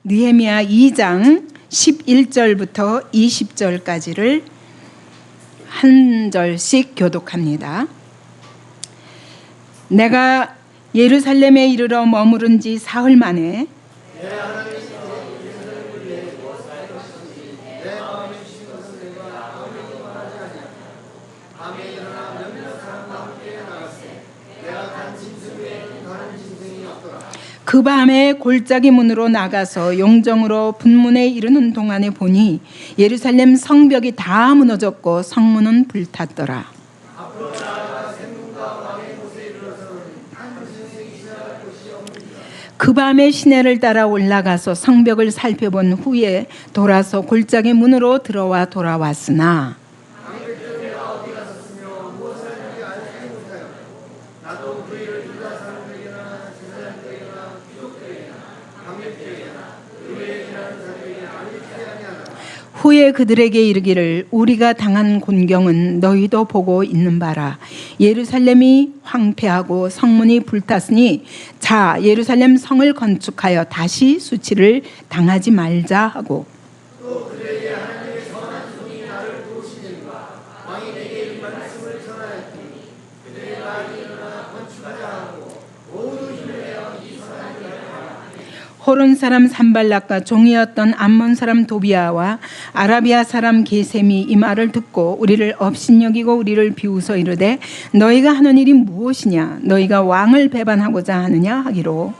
느헤미야 2장 11절부터 20절까지를 한 절씩 교독합니다. 내가 예루살렘에 이르러 머무른 지 사흘 만에 그 밤에 골짜기 문으로 나가서 용정으로 분문에 이르는 동안에 보니 예루살렘 성벽이 다 무너졌고 성문은 불탔더라. 그 밤에 시내를 따라 올라가서 성벽을 살펴본 후에 돌아서 골짜기 문으로 들어와 돌아왔으나 후에 그들에게 이르기를 우리가 당한 곤경은 너희도 보고 있는 바라. 예루살렘이 황폐하고 성문이 불탔으니 자 예루살렘 성을 건축하여 다시 수치를 당하지 말자 하고 또 그들에게 하나님의 선한 손이 나를 도우시니까 왕이 내게 이 말씀을 전하였더니 그들의 말이 일어나 건축하자 하고 모두 힘을 내어 이 선한 일을 하라. 호론 사람 산발락과 종이었던 암몬 사람 도비아와 아라비아 사람 게셈이 이 말을 듣고 우리를 업신여기고 우리를 비웃어 이르되 너희가 하는 일이 무엇이냐 너희가 왕을 배반하고자 하느냐 하기로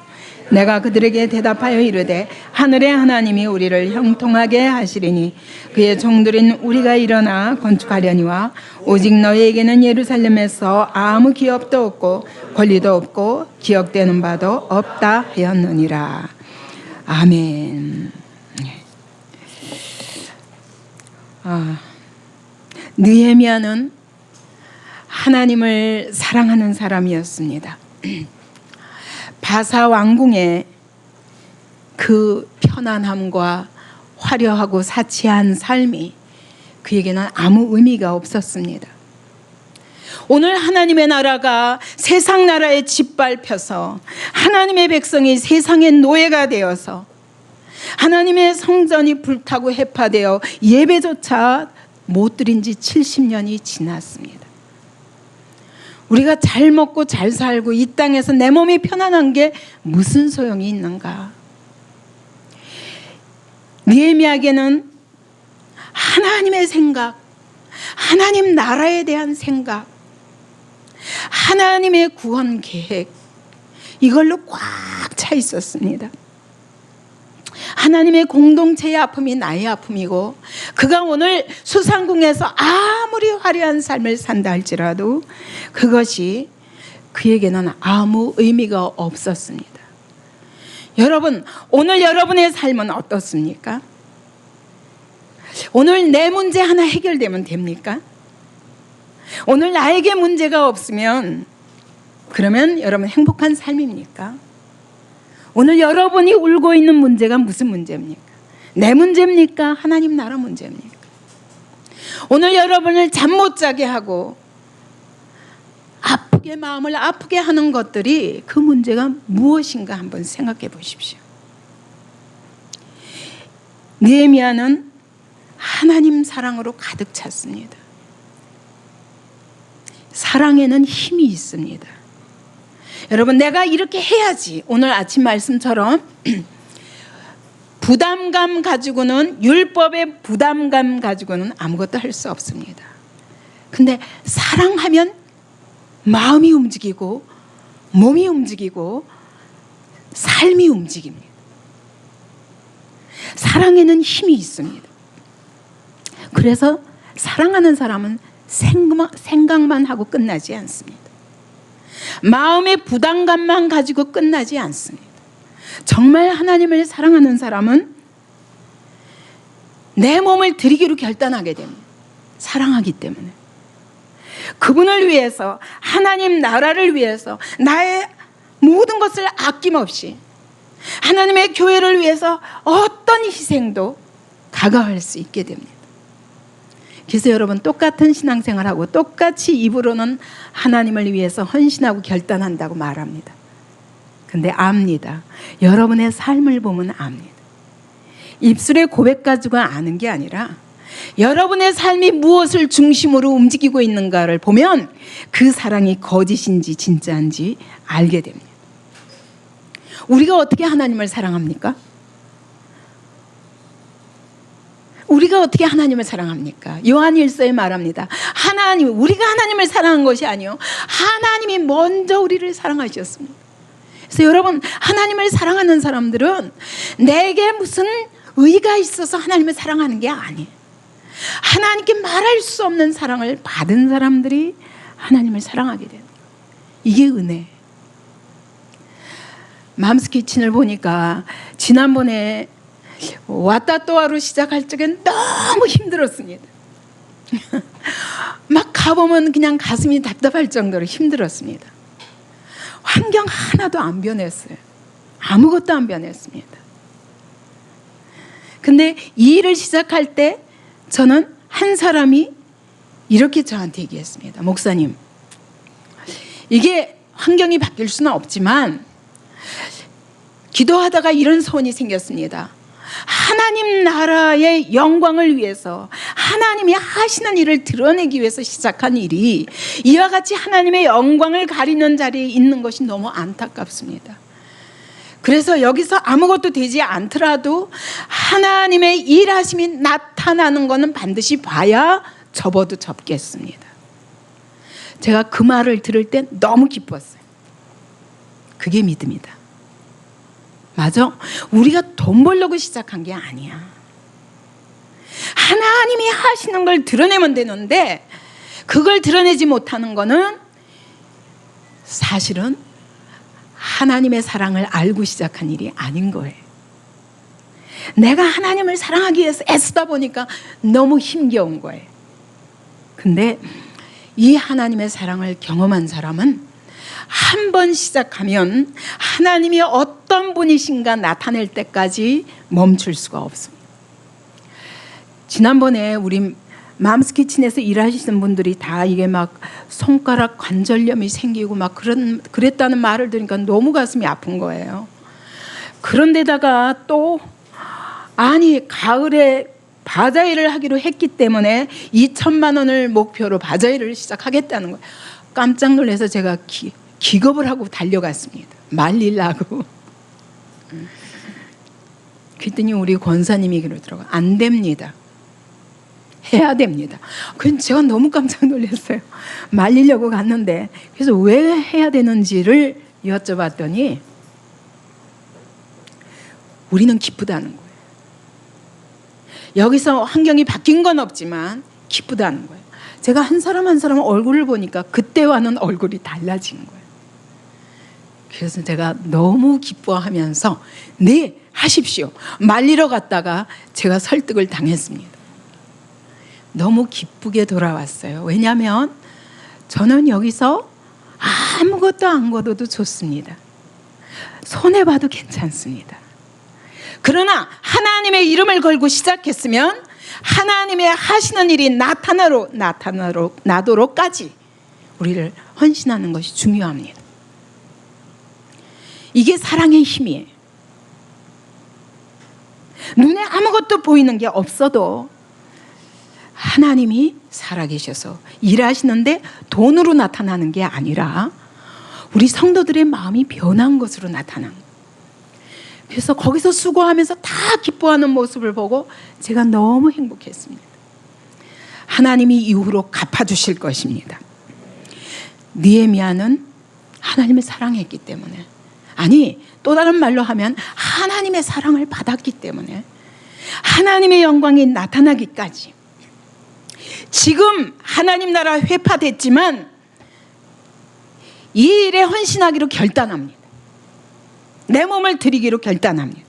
내가 그들에게 대답하여 이르되 하늘의 하나님이 우리를 형통하게 하시리니 그의 종들인 우리가 일어나 건축하려니와 오직 너희에게는 예루살렘에서 아무 기업도 없고 권리도 없고 기억되는 바도 없다 하였느니라. 아멘. 느헤미야는 하나님을 사랑하는 사람이었습니다. 바사 왕궁의 그 편안함과 화려하고 사치한 삶이 그에게는 아무 의미가 없었습니다. 오늘 하나님의 나라가 세상 나라에 짓밟혀서 하나님의 백성이 세상의 노예가 되어서 하나님의 성전이 불타고 해파되어 예배조차 못 드린 지 70년이 지났습니다. 우리가 잘 먹고 잘 살고 이 땅에서 내 몸이 편안한 게 무슨 소용이 있는가? 느헤미야에게는 하나님의 생각, 하나님 나라에 대한 생각, 하나님의 구원 계획 이걸로 꽉 차 있었습니다. 하나님의 공동체의 아픔이 나의 아픔이고 그가 오늘 수상궁에서 아무리 화려한 삶을 산다 할지라도 그것이 그에게는 아무 의미가 없었습니다. 여러분, 오늘 여러분의 삶은 어떻습니까? 오늘 내 문제 하나 해결되면 됩니까? 오늘 나에게 문제가 없으면 그러면 여러분 행복한 삶입니까? 오늘 여러분이 울고 있는 문제가 무슨 문제입니까? 내 문제입니까? 하나님 나라 문제입니까? 오늘 여러분을 잠 못 자게 하고 아프게 마음을 아프게 하는 것들이 그 문제가 무엇인가 한번 생각해 보십시오. 느헤미야는 하나님 사랑으로 가득 찼습니다. 사랑에는 힘이 있습니다. 여러분, 내가 이렇게 해야지. 오늘 아침 말씀처럼 부담감 가지고는, 율법의 부담감 가지고는 아무것도 할 수 없습니다. 근데 사랑하면 마음이 움직이고 몸이 움직이고 삶이 움직입니다. 사랑에는 힘이 있습니다. 그래서 사랑하는 사람은 생각만 하고 끝나지 않습니다. 마음의 부담감만 가지고 끝나지 않습니다. 정말 하나님을 사랑하는 사람은 내 몸을 드리기로 결단하게 됩니다. 사랑하기 때문에. 그분을 위해서, 하나님 나라를 위해서 나의 모든 것을 아낌없이 하나님의 교회를 위해서 어떤 희생도 다가갈 수 있게 됩니다. 그래서 여러분, 똑같은 신앙생활하고 똑같이 입으로는 하나님을 위해서 헌신하고 결단한다고 말합니다. 근데 압니다. 여러분의 삶을 보면 압니다. 입술의 고백 가지고 아는 게 아니라 여러분의 삶이 무엇을 중심으로 움직이고 있는가를 보면 그 사랑이 거짓인지 진짜인지 알게 됩니다. 우리가 어떻게 하나님을 사랑합니까? 우리가 어떻게 하나님을 사랑합니까? 요한일서에 말합니다. 우리가 하나님을 사랑한 것이 아니요, 하나님이 먼저 우리를 사랑하셨습니다. 그래서 여러분, 하나님을 사랑하는 사람들은 내게 무슨 의가 있어서 하나님을 사랑하는 게 아니에요. 하나님께 말할 수 없는 사랑을 받은 사람들이 하나님을 사랑하게 돼요. 이게 은혜. 맘스 키친을 보니까 지난번에 왔다 또 하루 시작할 적엔 너무 힘들었습니다. 막 가보면 그냥 가슴이 답답할 정도로 힘들었습니다. 환경 하나도 안 변했어요. 아무것도 안 변했습니다. 근데 이 일을 시작할 때 저는 한 사람이 이렇게 저한테 얘기했습니다. 목사님, 이게 환경이 바뀔 수는 없지만 기도하다가 이런 소원이 생겼습니다. 하나님 나라의 영광을 위해서, 하나님이 하시는 일을 드러내기 위해서 시작한 일이 이와 같이 하나님의 영광을 가리는 자리에 있는 것이 너무 안타깝습니다. 그래서 여기서 아무것도 되지 않더라도 하나님의 일하심이 나타나는 것은 반드시 봐야 접어도 접겠습니다. 제가 그 말을 들을 때 너무 기뻤어요. 그게 믿음이다. 맞아. 우리가 돈 벌려고 시작한 게 아니야. 하나님이 하시는 걸 드러내면 되는데 그걸 드러내지 못하는 거는 사실은 하나님의 사랑을 알고 시작한 일이 아닌 거예요. 내가 하나님을 사랑하기 위해서 애쓰다 보니까 너무 힘겨운 거예요. 근데 이 하나님의 사랑을 경험한 사람은 한 번 시작하면 하나님이 어떤 분이신가 나타낼 때까지 멈출 수가 없습니다. 지난번에 우리 맘스 키친에서 일하시는 분들이 다 이게 막 손가락 관절염이 생기고 막 그랬다는 말을 들으니까 너무 가슴이 아픈 거예요. 그런데다가 또 가을에 바자회를 하기로 했기 때문에 2천만 원을 목표로 바자회를 시작하겠다는 거예요. 깜짝 놀라서 제가 기겁을 하고 달려갔습니다. 말리려고. 그랬더니 우리 권사님이 그러더라고요. 안 됩니다. 해야 됩니다. 그래서 제가 너무 깜짝 놀랐어요. 말리려고 갔는데, 그래서 왜 해야 되는지를 여쭤봤더니 우리는 기쁘다는 거예요. 여기서 환경이 바뀐 건 없지만 기쁘다는 거예요. 제가 한 사람 한 사람 얼굴을 보니까 그때와는 얼굴이 달라진 거예요. 그래서 제가 너무 기뻐하면서 네, 하십시오. 말리러 갔다가 제가 설득을 당했습니다. 너무 기쁘게 돌아왔어요. 왜냐하면 저는 여기서 아무것도 안 거둬도 좋습니다. 손해봐도 괜찮습니다. 그러나 하나님의 이름을 걸고 시작했으면 하나님의 하시는 일이 나도록까지 우리를 헌신하는 것이 중요합니다. 이게 사랑의 힘이에요. 눈에 아무것도 보이는 게 없어도 하나님이 살아계셔서 일하시는데 돈으로 나타나는 게 아니라 우리 성도들의 마음이 변한 것으로 나타난 거예요. 그래서 거기서 수고하면서 다 기뻐하는 모습을 보고 제가 너무 행복했습니다. 하나님이 이후로 갚아주실 것입니다. 느헤미야는 하나님을 사랑했기 때문에, 또 다른 말로 하면 하나님의 사랑을 받았기 때문에 하나님의 영광이 나타나기까지, 지금 하나님 나라 회파됐지만 이 일에 헌신하기로 결단합니다. 내 몸을 드리기로 결단합니다.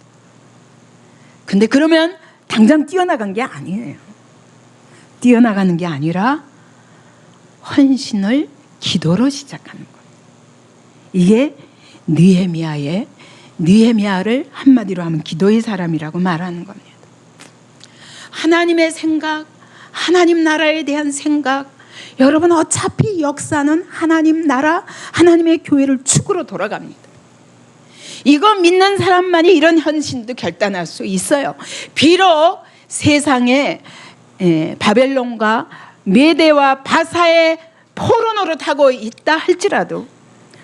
근데 그러면 당장 뛰어나간 게 아니에요. 뛰어나가는 게 아니라 헌신을 기도로 시작하는 거예요. 이게 느헤미야를 한마디로 하면 기도의 사람이라고 말하는 겁니다. 하나님의 생각, 하나님 나라에 대한 생각, 여러분 어차피 역사는 하나님 나라, 하나님의 교회를 축으로 돌아갑니다. 이거 믿는 사람만이 이런 현실도 결단할 수 있어요. 비록 세상에 바벨론과 메대와 바사의 포로 노릇하고 있다 할지라도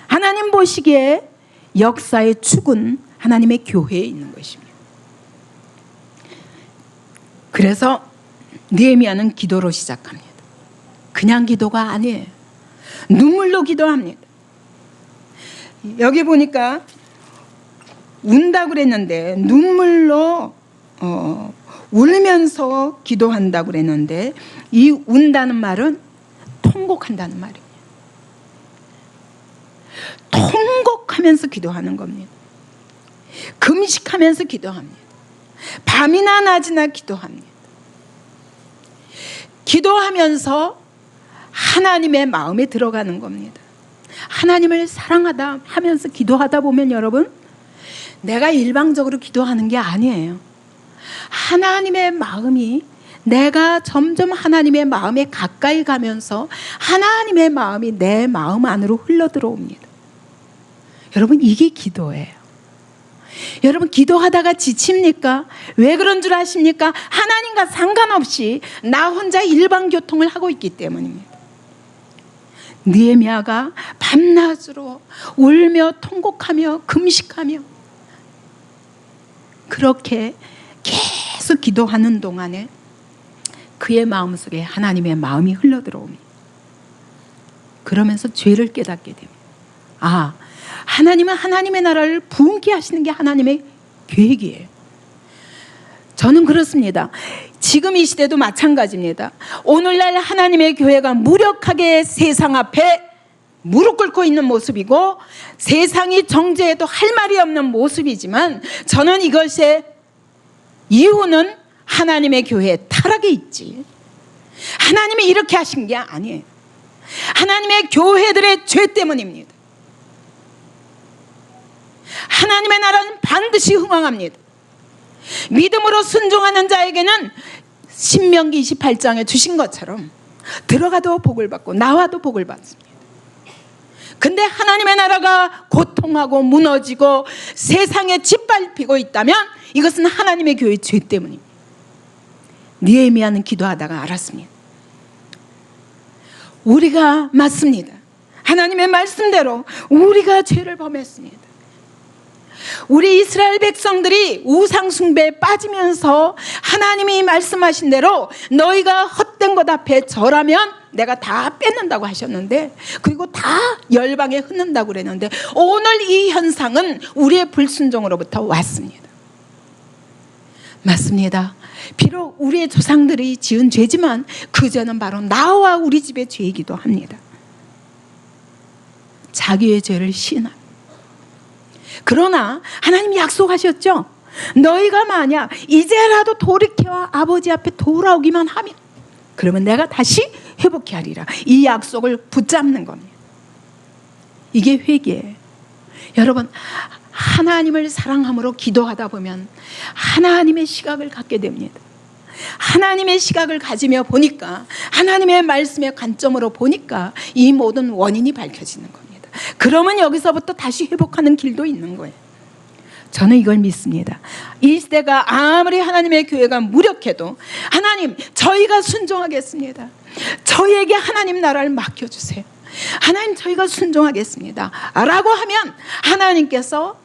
하나님 보시기에 역사의 축은 하나님의 교회에 있는 것입니다. 그래서 느헤미야는 기도로 시작합니다. 그냥 기도가 아니에요. 눈물로 기도합니다. 여기 보니까 운다고 그랬는데 눈물로 울면서 기도한다고 그랬는데 이 운다는 말은 통곡한다는 말이에요. 통곡하면서 기도하는 겁니다. 금식하면서 기도합니다. 밤이나 낮이나 기도합니다. 기도하면서 하나님의 마음에 들어가는 겁니다. 하나님을 사랑하다 하면서 기도하다 보면 여러분, 내가 일방적으로 기도하는 게 아니에요. 하나님의 마음이, 내가 점점 하나님의 마음에 가까이 가면서 하나님의 마음이 내 마음 안으로 흘러 들어옵니다. 여러분, 이게 기도예요. 여러분, 기도하다가 지칩니까? 왜 그런 줄 아십니까? 하나님과 상관없이 나 혼자 일반 교통을 하고 있기 때문입니다. 느헤미야가 밤낮으로 울며 통곡하며 금식하며 그렇게 계속 기도하는 동안에 그의 마음속에 하나님의 마음이 흘러들어옵니다. 그러면서 죄를 깨닫게 됩니다. 아, 하나님은 하나님의 나라를 부흥케 하시는 게 하나님의 계획이에요. 저는 그렇습니다. 지금 이 시대도 마찬가지입니다. 오늘날 하나님의 교회가 무력하게 세상 앞에 무릎 꿇고 있는 모습이고 세상이 정죄해도 할 말이 없는 모습이지만 저는 이것의 이유는 하나님의 교회의 타락에 있지, 하나님이 이렇게 하신 게 아니에요. 하나님의 교회들의 죄 때문입니다. 하나님의 나라는 반드시 흥왕합니다. 믿음으로 순종하는 자에게는 신명기 28장에 주신 것처럼 들어가도 복을 받고 나와도 복을 받습니다. 근데 하나님의 나라가 고통하고 무너지고 세상에 짓밟히고 있다면 이것은 하나님의 교회의 죄 때문입니다. 느헤미야는 기도하다가 알았습니다. 우리가 맞습니다. 하나님의 말씀대로 우리가 죄를 범했습니다. 우리 이스라엘 백성들이 우상 숭배에 빠지면서 하나님이 말씀하신 대로 너희가 헛된 것 앞에 절하면 내가 다 뺏는다고 하셨는데, 그리고 다 열방에 흩는다고 그랬는데 오늘 이 현상은 우리의 불순종으로부터 왔습니다. 맞습니다. 비록 우리의 조상들이 지은 죄지만 그 죄는 바로 나와 우리 집의 죄이기도 합니다. 자기의 죄를 시인합니다. 그러나 하나님이 약속하셨죠. 너희가 만약 이제라도 돌이켜 아버지 앞에 돌아오기만 하면 그러면 내가 다시 회복케 하리라. 이 약속을 붙잡는 겁니다. 이게 회개예요. 여러분, 하나님을 사랑함으로 기도하다 보면 하나님의 시각을 갖게 됩니다. 하나님의 시각을 가지며 보니까, 하나님의 말씀의 관점으로 보니까 이 모든 원인이 밝혀지는 겁니다. 그러면 여기서부터 다시 회복하는 길도 있는 거예요. 저는 이걸 믿습니다. 이 시대가 아무리 하나님의 교회가 무력해도 하나님, 저희가 순종하겠습니다. 저희에게 하나님 나라를 맡겨주세요. 하나님, 저희가 순종하겠습니다 라고 하면 하나님께서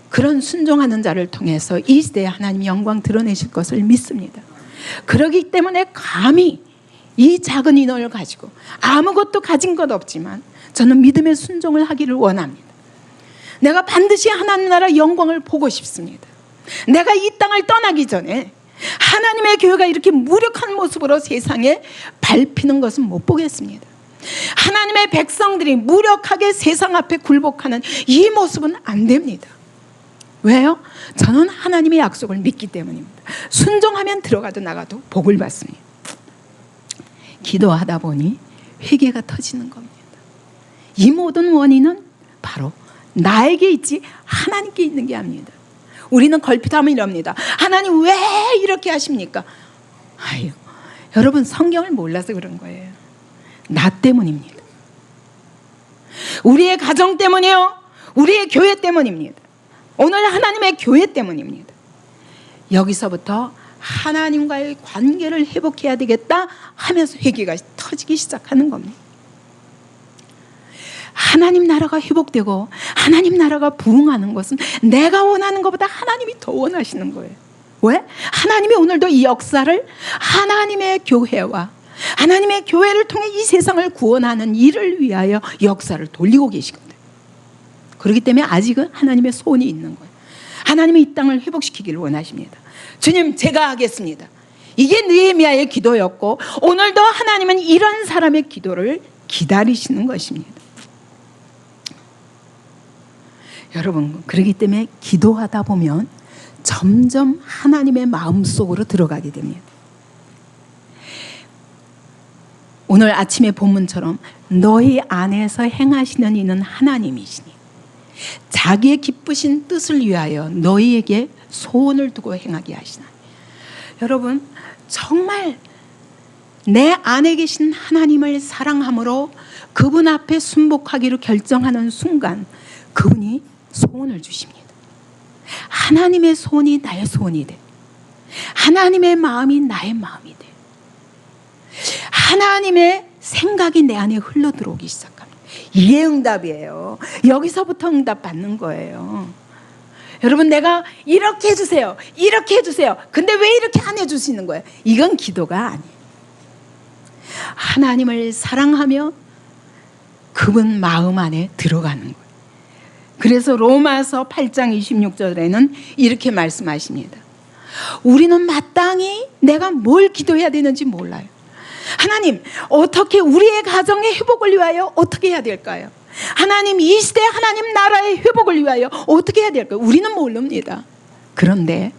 그런 순종하는 자를 통해서 이 시대에 하나님 영광 드러내실 것을 믿습니다. 그렇기 때문에 감히 이 작은 인원을 가지고 아무것도 가진 것 없지만 저는 믿음의 순종을 하기를 원합니다. 내가 반드시 하나님 나라 영광을 보고 싶습니다. 내가 이 땅을 떠나기 전에 하나님의 교회가 이렇게 무력한 모습으로 세상에 밟히는 것은 못 보겠습니다. 하나님의 백성들이 무력하게 세상 앞에 굴복하는 이 모습은 안 됩니다. 왜요? 저는 하나님의 약속을 믿기 때문입니다. 순종하면 들어가도 나가도 복을 받습니다. 기도하다 보니 회개가 터지는 겁니다. 이 모든 원인은 바로 나에게 있지 하나님께 있는 게 아닙니다. 우리는 걸핏하면 이럽니다. 하나님 왜 이렇게 하십니까? 아유, 여러분, 성경을 몰라서 그런 거예요. 나 때문입니다. 우리의 가정 때문이요, 우리의 교회 때문입니다. 오늘 하나님의 교회 때문입니다. 여기서부터 하나님과의 관계를 회복해야 되겠다 하면서 회개가 터지기 시작하는 겁니다. 하나님 나라가 회복되고 하나님 나라가 부흥하는 것은 내가 원하는 것보다 하나님이 더 원하시는 거예요. 왜? 하나님이 오늘도 이 역사를 하나님의 교회와 하나님의 교회를 통해 이 세상을 구원하는 일을 위하여 역사를 돌리고 계시거든요. 그렇기 때문에 아직은 하나님의 소원이 있는 거예요. 하나님이 이 땅을 회복시키기를 원하십니다. 주님, 제가 하겠습니다. 이게 느헤미야의 기도였고 오늘도 하나님은 이런 사람의 기도를 기다리시는 것입니다. 여러분, 그렇기 때문에 기도하다 보면 점점 하나님의 마음속으로 들어가게 됩니다. 오늘 아침의 본문처럼 너희 안에서 행하시는 이는 하나님이시니 자기의 기쁘신 뜻을 위하여 너희에게 소원을 두고 행하게 하시나니. 여러분, 정말 내 안에 계신 하나님을 사랑함으로 그분 앞에 순복하기로 결정하는 순간 그분이 소원을 주십니다. 하나님의 소원이 나의 소원이 돼. 하나님의 마음이 나의 마음이 돼. 하나님의 생각이 내 안에 흘러들어오기 시작합니다. 이게 응답이에요. 여기서부터 응답 받는 거예요. 여러분, 내가 이렇게 해주세요, 이렇게 해주세요. 근데 왜 이렇게 안 해주시는 거예요? 이건 기도가 아니에요. 하나님을 사랑하며 그분 마음 안에 들어가는 거예요. 그래서 로마서 8장 26절에는 이렇게 말씀하십니다. 우리는 마땅히 내가 뭘 기도해야 되는지 몰라요. 하나님, 어떻게 우리의 가정의 회복을 위하여 어떻게 해야 될까요? 하나님, 이 시대 하나님 나라의 회복을 위하여 어떻게 해야 될까요? 우리는 모릅니다. 그런데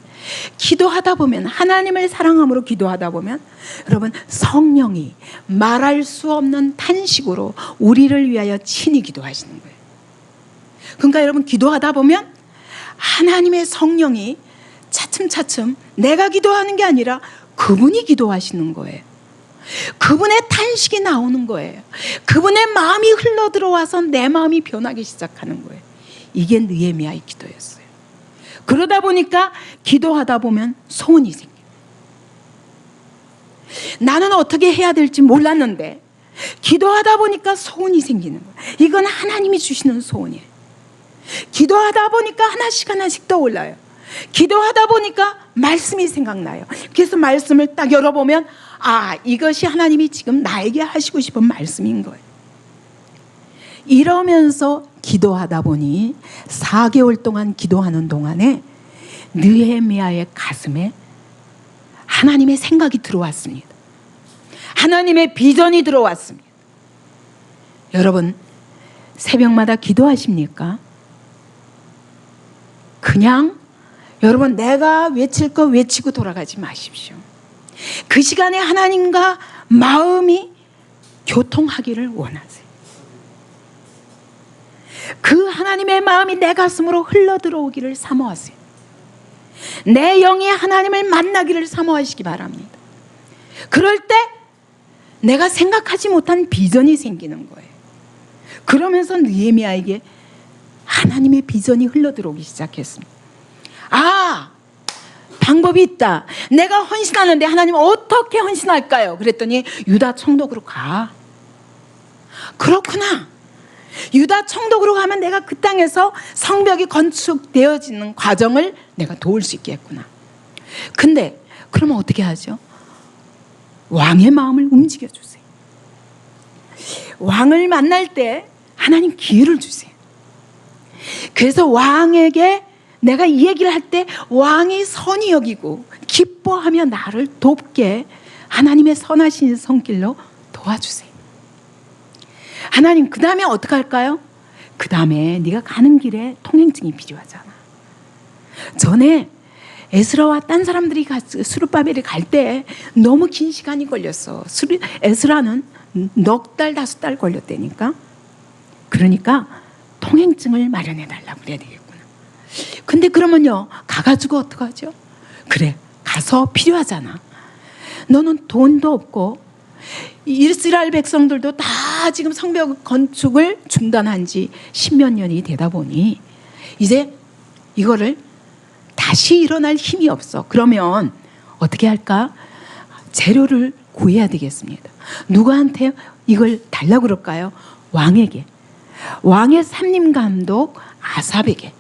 기도하다 보면, 하나님을 사랑함으로 기도하다 보면 여러분, 성령이 말할 수 없는 탄식으로 우리를 위하여 친히 기도하시는 거예요. 그러니까 여러분, 기도하다 보면 하나님의 성령이 차츰차츰 내가 기도하는 게 아니라 그분이 기도하시는 거예요. 그분의 탄식이 나오는 거예요. 그분의 마음이 흘러들어와서 내 마음이 변하기 시작하는 거예요. 이게 느헤미야의 기도였어요. 그러다 보니까 기도하다 보면 소원이 생겨요. 나는 어떻게 해야 될지 몰랐는데 기도하다 보니까 소원이 생기는 거예요. 이건 하나님이 주시는 소원이에요. 기도하다 보니까 하나씩 하나씩 떠올라요. 기도하다 보니까 말씀이 생각나요. 그래서 말씀을 딱 열어보면 이것이 하나님이 지금 나에게 하시고 싶은 말씀인 거예요. 이러면서 기도하다 보니 4개월 동안 기도하는 동안에 느헤미야의 가슴에 하나님의 생각이 들어왔습니다. 하나님의 비전이 들어왔습니다. 여러분, 새벽마다 기도하십니까? 그냥 여러분, 내가 외칠 거 외치고 돌아가지 마십시오. 그 시간에 하나님과 마음이 교통하기를 원하세요. 그 하나님의 마음이 내 가슴으로 흘러들어오기를 사모하세요. 내 영이 하나님을 만나기를 사모하시기 바랍니다. 그럴 때 내가 생각하지 못한 비전이 생기는 거예요. 그러면서 느헤미야에게 하나님의 비전이 흘러들어오기 시작했습니다. 방법이 있다. 내가 헌신하는데 하나님 어떻게 헌신할까요? 그랬더니 유다 총독으로 가. 그렇구나. 유다 총독으로 가면 내가 그 땅에서 성벽이 건축되어지는 과정을 내가 도울 수 있겠구나. 근데 그러면 어떻게 하죠? 왕의 마음을 움직여주세요. 왕을 만날 때 하나님 기회를 주세요. 그래서 왕에게 내가 이 얘기를 할 때 왕이 선히 여기고 기뻐하며 나를 돕게 하나님의 선하신 손길로 도와주세요. 하나님, 그 다음에 어떻게 할까요? 그 다음에 네가 가는 길에 통행증이 필요하잖아. 전에 에스라와 딴 사람들이 스룹바벨에 갈 때 너무 긴 시간이 걸렸어. 에스라는 넉 달, 5달 걸렸다니까. 그러니까 통행증을 마련해 달라고 그래야 되겠구나. 근데 그러면요, 가가지고 어떡하죠? 그래, 가서 필요하잖아. 너는 돈도 없고 이스라엘 백성들도 다 지금 성벽 건축을 중단한 지 10몇 년이 되다 보니 이제 이거를 다시 일어날 힘이 없어. 그러면 어떻게 할까? 재료를 구해야 되겠습니다. 누구한테 이걸 달라고 그럴까요? 왕에게. 왕의 삼림감독 아삽에게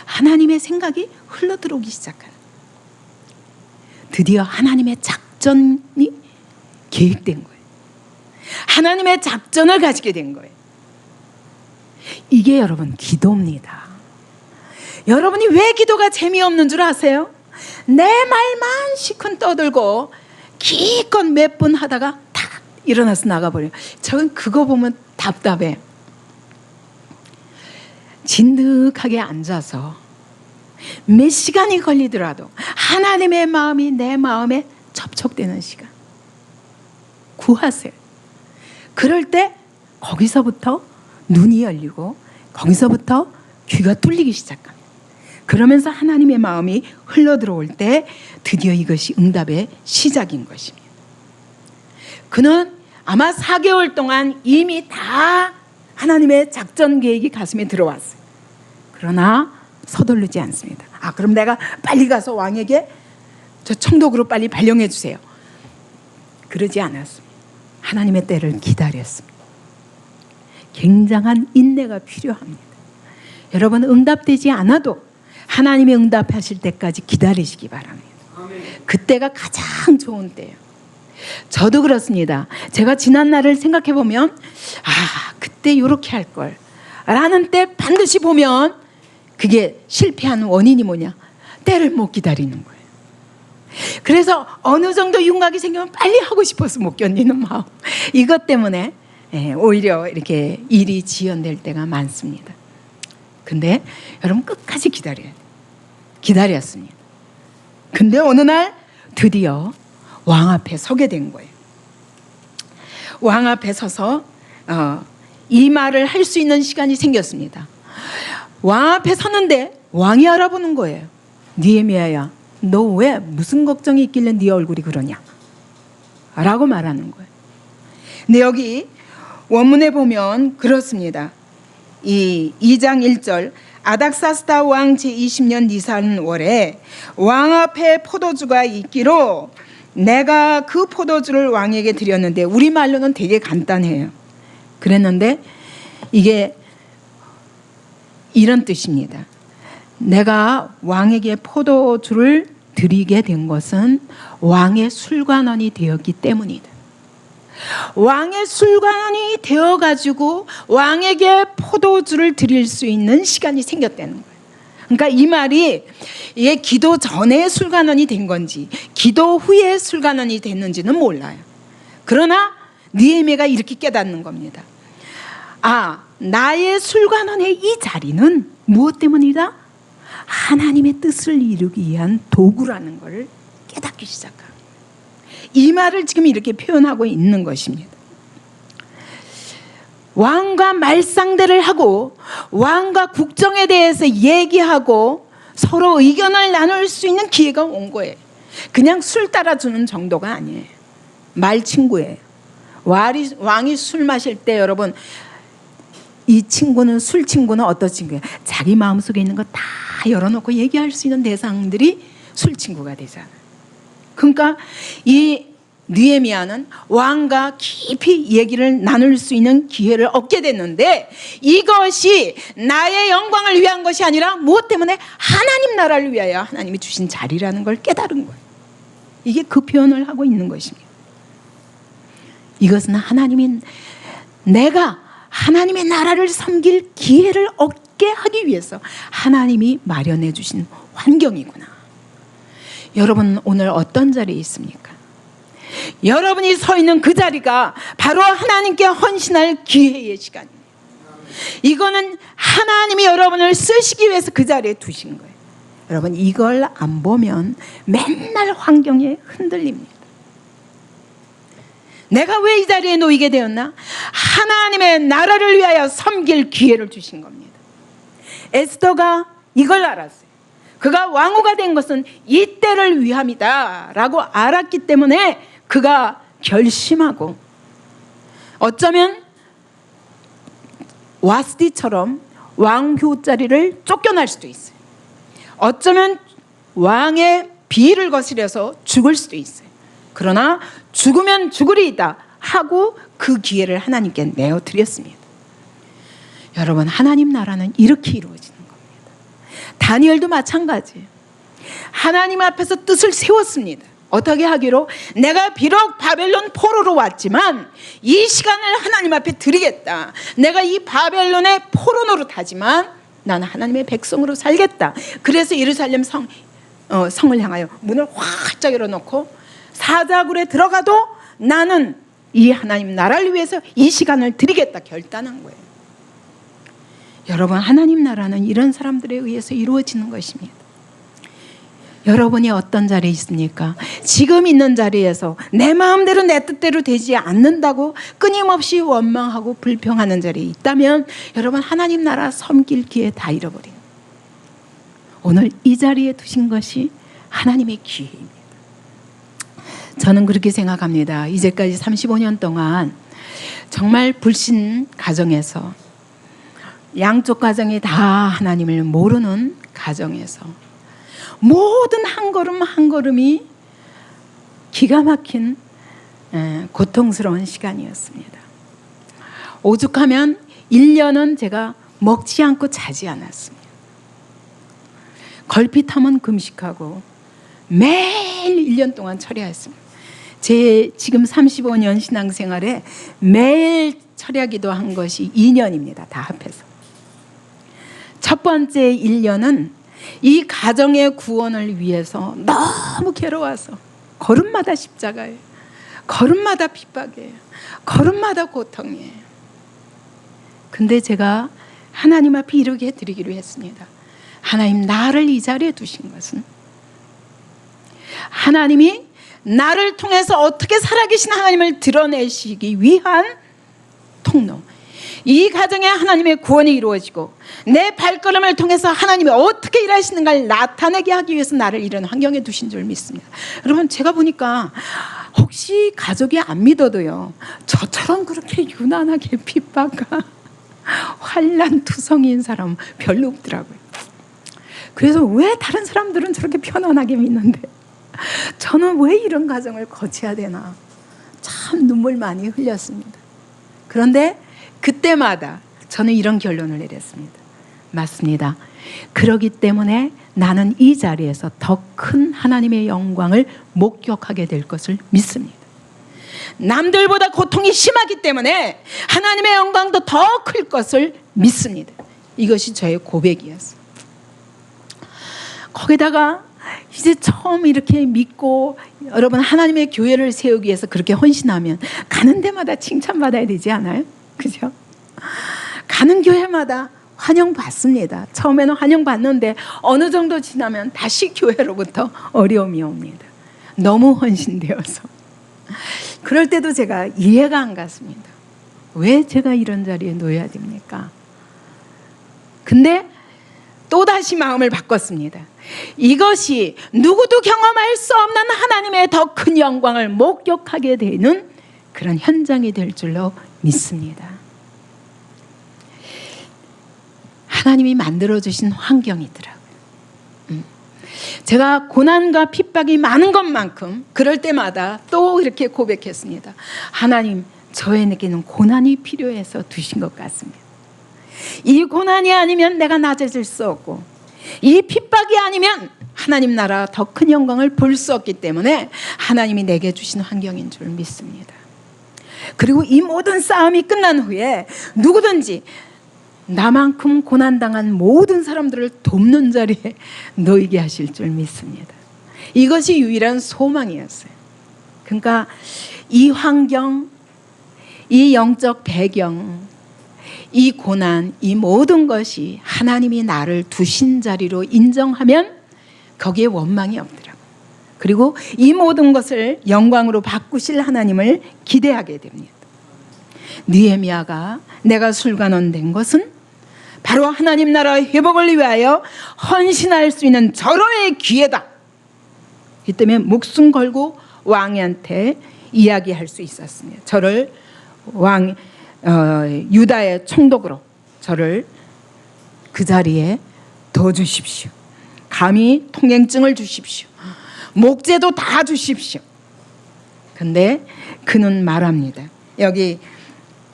하나님의 생각이 흘러들어오기 시작하는. 드디어 하나님의 작전이 계획된 거예요. 하나님의 작전을 가지게 된 거예요. 이게 여러분 기도입니다. 여러분이 왜 기도가 재미없는 줄 아세요? 내 말만 시큰 떠들고 기껏 몇 분 하다가 탁 일어나서 나가버려요. 저는 그거 보면 답답해. 진득하게 앉아서 몇 시간이 걸리더라도 하나님의 마음이 내 마음에 접촉되는 시간 구하세요. 그럴 때 거기서부터 눈이 열리고 거기서부터 귀가 뚫리기 시작합니다. 그러면서 하나님의 마음이 흘러들어올 때 드디어 이것이 응답의 시작인 것입니다. 그는 아마 4개월 동안 이미 다 하나님의 작전 계획이 가슴에 들어왔어요. 그러나 서두르지 않습니다. 그럼 내가 빨리 가서 왕에게 저 총독으로 빨리 발령해 주세요. 그러지 않았습니다. 하나님의 때를 기다렸습니다. 굉장한 인내가 필요합니다. 여러분 응답되지 않아도 하나님이 응답하실 때까지 기다리시기 바랍니다. 그때가 가장 좋은 때예요. 저도 그렇습니다. 제가 지난 날을 생각해 보면 그때 이렇게 할 걸 라는 때 반드시 보면 그게 실패하는 원인이 뭐냐? 때를 못 기다리는 거예요. 그래서 어느 정도 윤곽이 생기면 빨리 하고 싶어서 못 견디는 마음, 이것 때문에 오히려 이렇게 일이 지연될 때가 많습니다. 근데 여러분 끝까지 기다려야 돼요. 기다렸습니다. 근데 어느 날 드디어 왕 앞에 서게 된 거예요. 왕 앞에 서서 이 말을 할 수 있는 시간이 생겼습니다. 왕 앞에 섰는데 왕이 알아보는 거예요. 느헤미야야, 너 왜 무슨 걱정이 있길래 네 얼굴이 그러냐? 라고 말하는 거예요. 근데 여기 원문에 보면 그렇습니다. 이 2장 1절 아닥사스다 왕 제20년 니산 월에 왕 앞에 포도주가 있기로 내가 그 포도주를 왕에게 드렸는데, 우리말로는 되게 간단해요. 그랬는데 이게 이런 뜻입니다. 내가 왕에게 포도주를 드리게 된 것은 왕의 술관원이 되었기 때문이다. 왕의 술관원이 되어가지고 왕에게 포도주를 드릴 수 있는 시간이 생겼다는 거예요. 그러니까 이 말이 이게 기도 전에 술관원이 된 건지 기도 후에 술관원이 됐는지는 몰라요. 그러나 느헤미야가 이렇게 깨닫는 겁니다. 나의 술관원의 이 자리는 무엇 때문이다? 하나님의 뜻을 이루기 위한 도구라는 것을 깨닫기 시작합니다. 이 말을 지금 이렇게 표현하고 있는 것입니다. 왕과 말상대를 하고 왕과 국정에 대해서 얘기하고 서로 의견을 나눌 수 있는 기회가 온 거예요. 그냥 술 따라주는 정도가 아니에요. 말 친구예요. 왕이 술 마실 때 여러분, 이 친구는 술 친구는 어떤 친구예요? 자기 마음속에 있는 거 다 열어놓고 얘기할 수 있는 대상들이 술 친구가 되잖아요. 그러니까 이 느헤미야는 왕과 깊이 얘기를 나눌 수 있는 기회를 얻게 됐는데, 이것이 나의 영광을 위한 것이 아니라 무엇 때문에? 하나님 나라를 위하여 하나님이 주신 자리라는 걸 깨달은 거예요. 이게 그 표현을 하고 있는 것입니다. 이것은 내가 하나님의 나라를 섬길 기회를 얻게 하기 위해서 하나님이 마련해 주신 환경이구나. 여러분 오늘 어떤 자리에 있습니까? 여러분이 서 있는 그 자리가 바로 하나님께 헌신할 기회의 시간이에요. 이거는 하나님이 여러분을 쓰시기 위해서 그 자리에 두신 거예요. 여러분 이걸 안 보면 맨날 환경에 흔들립니다. 내가 왜 이 자리에 놓이게 되었나? 하나님의 나라를 위하여 섬길 기회를 주신 겁니다. 에스더가 이걸 알았어요. 그가 왕후가 된 것은 이 때를 위함이다 라고 알았기 때문에 그가 결심하고 어쩌면 와스디처럼 왕후 자리를 쫓겨날 수도 있어요. 어쩌면 왕의 비위를 거스려서 죽을 수도 있어요. 그러나 죽으면 죽으리이다 하고 그 기회를 하나님께 내어드렸습니다. 여러분, 하나님 나라는 이렇게 이루어지는 겁니다. 다니엘도 마찬가지예요. 하나님 앞에서 뜻을 세웠습니다. 어떻게 하기로? 내가 비록 바벨론 포로로 왔지만 이 시간을 하나님 앞에 드리겠다. 내가 이 바벨론의 포로 노릇하지만 나는 하나님의 백성으로 살겠다. 그래서 예루살렘 성을 향하여 문을 활짝 열어놓고 사자굴에 들어가도 나는 이 하나님 나라를 위해서 이 시간을 드리겠다 결단한 거예요. 여러분, 하나님 나라는 이런 사람들에 의해서 이루어지는 것입니다. 여러분이 어떤 자리에 있습니까? 지금 있는 자리에서 내 마음대로 내 뜻대로 되지 않는다고 끊임없이 원망하고 불평하는 자리에 있다면 여러분, 하나님 나라 섬길 기회 다 잃어버려요. 오늘 이 자리에 두신 것이 하나님의 기회입니다. 저는 그렇게 생각합니다. 이제까지 35년 동안 정말 불신 가정에서, 양쪽 가정이 다 하나님을 모르는 가정에서 모든 한 걸음 한 걸음이 기가 막힌 고통스러운 시간이었습니다. 오죽하면 1년은 제가 먹지 않고 자지 않았습니다. 걸핏하면 금식하고 매일 1년 동안 철야했습니다. 제 지금 35년 신앙생활에 매일 철야기도 한 것이 2년입니다. 다 합해서. 첫 번째 1년은 이 가정의 구원을 위해서 너무 괴로워서 걸음마다 십자가예요. 걸음마다 핍박이에요. 걸음마다 고통이에요. 근데 제가 하나님 앞에 이렇게 드리기로 했습니다. 하나님, 나를 이 자리에 두신 것은 하나님이 나를 통해서 어떻게 살아계신 하나님을 드러내시기 위한 통로, 이 가정에 하나님의 구원이 이루어지고 내 발걸음을 통해서 하나님이 어떻게 일하시는가를 나타내게 하기 위해서 나를 이런 환경에 두신 줄 믿습니다. 여러분, 제가 보니까 혹시 가족이 안 믿어도요, 저처럼 그렇게 유난하게 핍박과 환난투성이인 사람 별로 없더라고요. 그래서 왜 다른 사람들은 저렇게 편안하게 믿는데 저는 왜 이런 가정을 거쳐야 되나, 참 눈물 많이 흘렸습니다. 그런데 그때마다 저는 이런 결론을 내렸습니다. 맞습니다. 그러기 때문에 나는 이 자리에서 더 큰 하나님의 영광을 목격하게 될 것을 믿습니다. 남들보다 고통이 심하기 때문에 하나님의 영광도 더 클 것을 믿습니다. 이것이 저의 고백이었어요. 거기다가 이제 처음 이렇게 믿고 여러분, 하나님의 교회를 세우기 위해서 그렇게 헌신하면 가는 데마다 칭찬받아야 되지 않아요? 그죠? 가는 교회마다 환영받습니다. 처음에는 환영받는데 어느 정도 지나면 다시 교회로부터 어려움이 옵니다. 너무 헌신되어서. 그럴 때도 제가 이해가 안 갔습니다. 왜 제가 이런 자리에 놓여야 됩니까? 근데 또다시 마음을 바꿨습니다. 이것이 누구도 경험할 수 없는 하나님의 더 큰 영광을 목격하게 되는 그런 현장이 될 줄로 믿습니다. 하나님이 만들어주신 환경이더라고요. 제가 고난과 핍박이 많은 것만큼 그럴 때마다 또 이렇게 고백했습니다. 하나님, 저에게는 고난이 필요해서 두신 것 같습니다. 이 고난이 아니면 내가 낮아질 수 없고, 이 핍박이 아니면 하나님 나라 더 큰 영광을 볼 수 없기 때문에 하나님이 내게 주신 환경인 줄 믿습니다. 그리고 이 모든 싸움이 끝난 후에 누구든지 나만큼 고난당한 모든 사람들을 돕는 자리에 놓이게 하실 줄 믿습니다. 이것이 유일한 소망이었어요. 그러니까 이 환경, 이 영적 배경, 이 고난, 이 모든 것이 하나님이 나를 두신 자리로 인정하면 거기에 원망이 없더라고요. 그리고 이 모든 것을 영광으로 바꾸실 하나님을 기대하게 됩니다. 느헤미야가 내가 술관원 것은 바로 하나님 나라의 회복을 위하여 헌신할 수 있는 절호의 기회다. 이 때문에 목숨 걸고 왕한테 이야기할 수 있었습니다. 저를 유다의 총독으로 저를 그 자리에 둬 주십시오. 감히 통행증을 주십시오. 목재도 다 주십시오. 근데 그는 말합니다. 여기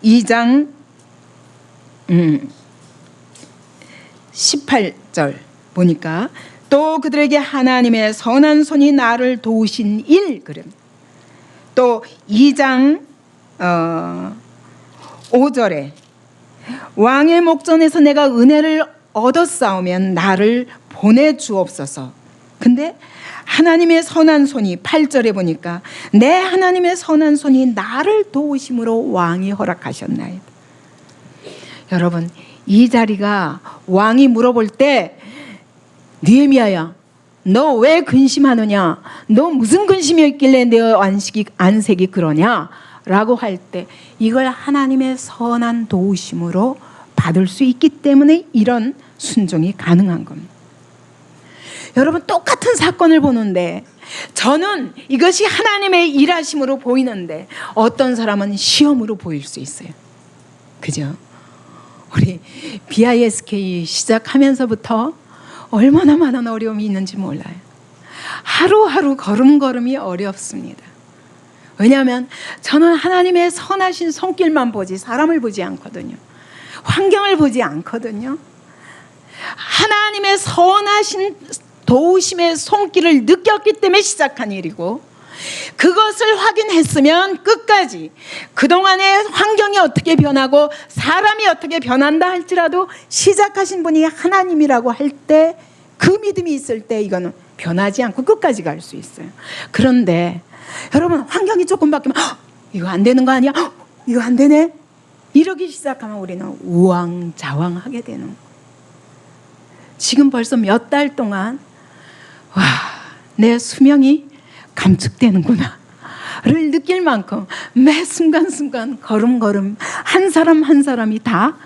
2장 18절 보니까 또 그들에게 하나님의 선한 손이 나를 도우신 일 그럼. 또 2장 5절에 왕의 목전에서 내가 은혜를 얻었사오면 나를 보내주옵소서. 근데 하나님의 선한 손이 8절에 보니까 내 하나님의 선한 손이 나를 도우심으로 왕이 허락하셨나이다. 여러분, 이 자리가 왕이 물어볼 때 느헤미야야, 너 왜 근심하느냐? 너 무슨 근심이 있길래 내 안색이 그러냐? 라고 할 때 이걸 하나님의 선한 도우심으로 받을 수 있기 때문에 이런 순종이 가능한 겁니다. 여러분, 똑같은 사건을 보는데 저는 이것이 하나님의 일하심으로 보이는데 어떤 사람은 시험으로 보일 수 있어요. 그죠? 우리 BISK 시작하면서부터 얼마나 많은 어려움이 있는지 몰라요. 하루하루 걸음걸음이 어렵습니다. 왜냐하면 저는 하나님의 선하신 손길만 보지 사람을 보지 않거든요. 환경을 보지 않거든요. 하나님의 선하신 도우심의 손길을 느꼈기 때문에 시작한 일이고, 그것을 확인했으면 끝까지 그동안의 환경이 어떻게 변하고 사람이 어떻게 변한다 할지라도 시작하신 분이 하나님이라고 할 때, 그 믿음이 있을 때 이거는 변하지 않고 끝까지 갈 수 있어요. 그런데 여러분, 환경이 조금 바뀌면 이거 안 되는 거 아니야? 이거 안 되네? 이러기 시작하면 우리는 우왕좌왕하게 되는 거예요. 지금 벌써 몇 달 동안 와, 내 수명이 감축되는구나 를 느낄 만큼 매 순간순간 걸음걸음 한 사람 한 사람이 다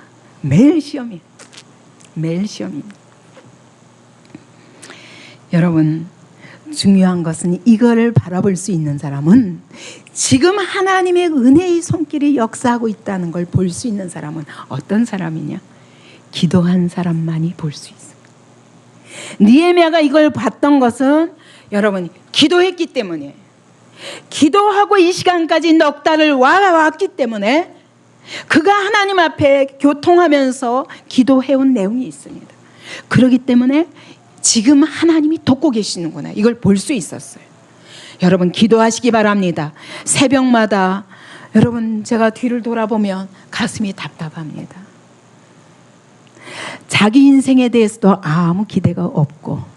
매일 시험이에요. 매일 시험입니다. 여러분, 중요한 것은 이거를 바라볼 수 있는 사람은, 지금 하나님의 은혜의 손길이 역사하고 있다는 걸 볼 수 있는 사람은 어떤 사람이냐? 기도한 사람만이 볼 수 있습니다. 느헤미야가 이걸 봤던 것은 여러분, 기도했기 때문에, 기도하고 이 시간까지 넉 달을 왔기 때문에 그가 하나님 앞에 교통하면서 기도해온 내용이 있습니다. 그렇기 때문에 지금 하나님이 돕고 계시는구나, 이걸 볼 수 있었어요. 여러분, 기도하시기 바랍니다. 새벽마다 여러분, 제가 뒤를 돌아보면 가슴이 답답합니다. 자기 인생에 대해서도 아무 기대가 없고,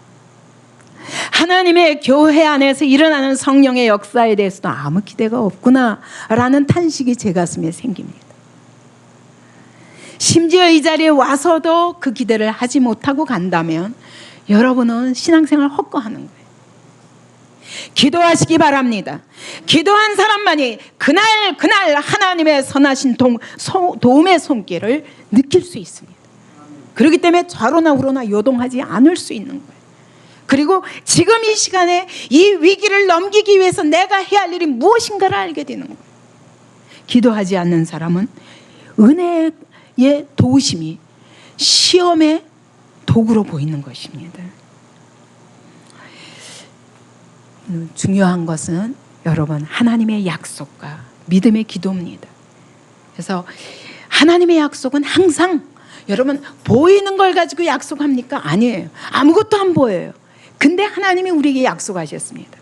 하나님의 교회 안에서 일어나는 성령의 역사에 대해서도 아무 기대가 없구나 라는 탄식이 제 가슴에 생깁니다. 심지어 이 자리에 와서도 그 기대를 하지 못하고 간다면 여러분은 신앙생활 헛거하는 거예요. 기도하시기 바랍니다. 기도한 사람만이 그날 하나님의 선하신 도움의 손길을 느낄 수 있습니다. 그렇기 때문에 좌로나 우로나 요동하지 않을 수 있는 거예요. 그리고 지금 이 시간에 이 위기를 넘기기 위해서 내가 해야 할 일이 무엇인가를 알게 되는 거예요. 기도하지 않는 사람은 은혜의 도우심이 시험의 도구로 보이는 것입니다. 중요한 것은 여러분, 하나님의 약속과 믿음의 기도입니다. 그래서 하나님의 약속은 항상 여러분, 보이는 걸 가지고 약속합니까? 아니에요. 아무것도 안 보여요. 근데 하나님이 우리에게 약속하셨습니다.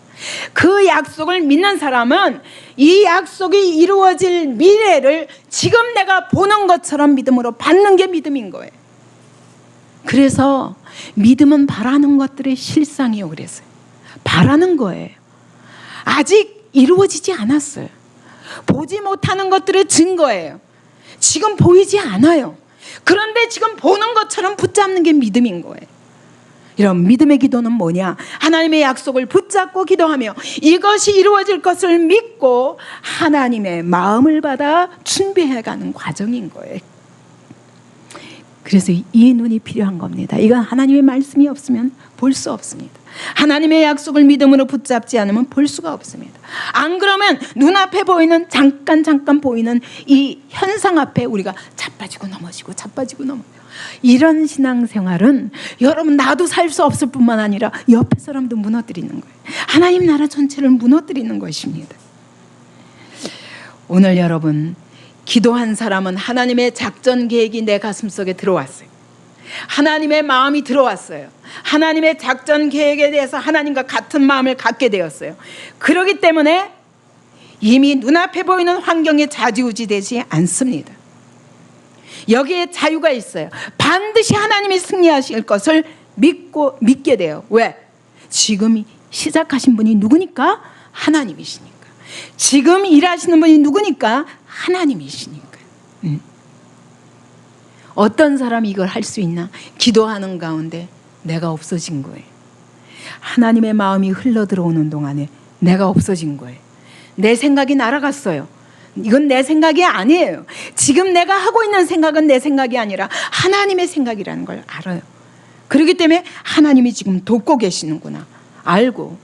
그 약속을 믿는 사람은 이 약속이 이루어질 미래를 지금 내가 보는 것처럼 믿음으로 받는 게 믿음인 거예요. 그래서 믿음은 바라는 것들의 실상이요, 그랬어요. 바라는 거예요. 아직 이루어지지 않았어요. 보지 못하는 것들의 증거예요. 지금 보이지 않아요. 그런데 지금 보는 것처럼 붙잡는 게 믿음인 거예요. 이런 믿음의 기도는 뭐냐? 하나님의 약속을 붙잡고 기도하며 이것이 이루어질 것을 믿고 하나님의 마음을 받아 준비해가는 과정인 거예요. 그래서 이 눈이 필요한 겁니다. 이건 하나님의 말씀이 없으면 볼 수 없습니다. 하나님의 약속을 믿음으로 붙잡지 않으면 볼 수가 없습니다. 안 그러면 눈앞에 보이는 잠깐 보이는 이 현상 앞에 우리가 자빠지고 넘어지고 이런 신앙생활은 여러분 나도 살 수 없을 뿐만 아니라 옆에 사람도 무너뜨리는 거예요. 하나님 나라 전체를 무너뜨리는 것입니다. 오늘 여러분 기도한 사람은 하나님의 작전 계획이 내 가슴속에 들어왔어요. 하나님의 마음이 들어왔어요. 하나님의 작전 계획에 대해서 하나님과 같은 마음을 갖게 되었어요. 그렇기 때문에 이미 눈앞에 보이는 환경에 좌지우지 되지 않습니다. 여기에 자유가 있어요. 반드시 하나님이 승리하실 것을 믿게 돼요. 왜? 지금 시작하신 분이 누구니까? 하나님이시니까. 지금 일하시는 분이 누구니까? 하나님이시니까. 어떤 사람이 이걸 할 수 있나? 기도하는 가운데 내가 없어진 거예요. 하나님의 마음이 흘러 들어오는 동안에 내가 없어진 거예요. 내 생각이 날아갔어요. 이건 내 생각이 아니에요. 지금 내가 하고 있는 생각은 내 생각이 아니라 하나님의 생각이라는 걸 알아요. 그렇기 때문에 하나님이 지금 돕고 계시는구나 알고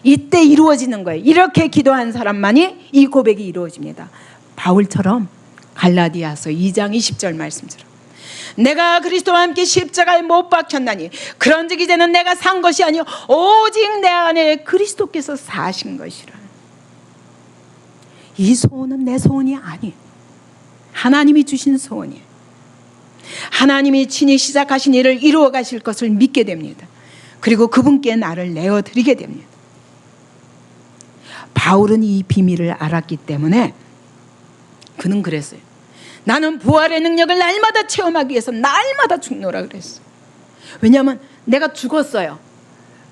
이때 이루어지는 거예요. 이렇게 기도한 사람만이 이 고백이 이루어집니다. 바울처럼 갈라디아서 2장 20절 말씀처럼 내가 그리스도와 함께 십자가에 못 박혔나니 그런즉 이제는 내가 산 것이 아니요 오직 내 안에 그리스도께서 사신 것이라. 이 소원은 내 소원이 아니에요. 하나님이 주신 소원이에요. 하나님이 친히 시작하신 일을 이루어 가실 것을 믿게 됩니다. 그리고 그분께 나를 내어드리게 됩니다. 바울은 이 비밀을 알았기 때문에 그는 그랬어요. 나는 부활의 능력을 날마다 체험하기 위해서 날마다 죽노라 그랬어. 왜냐하면 내가 죽었어요.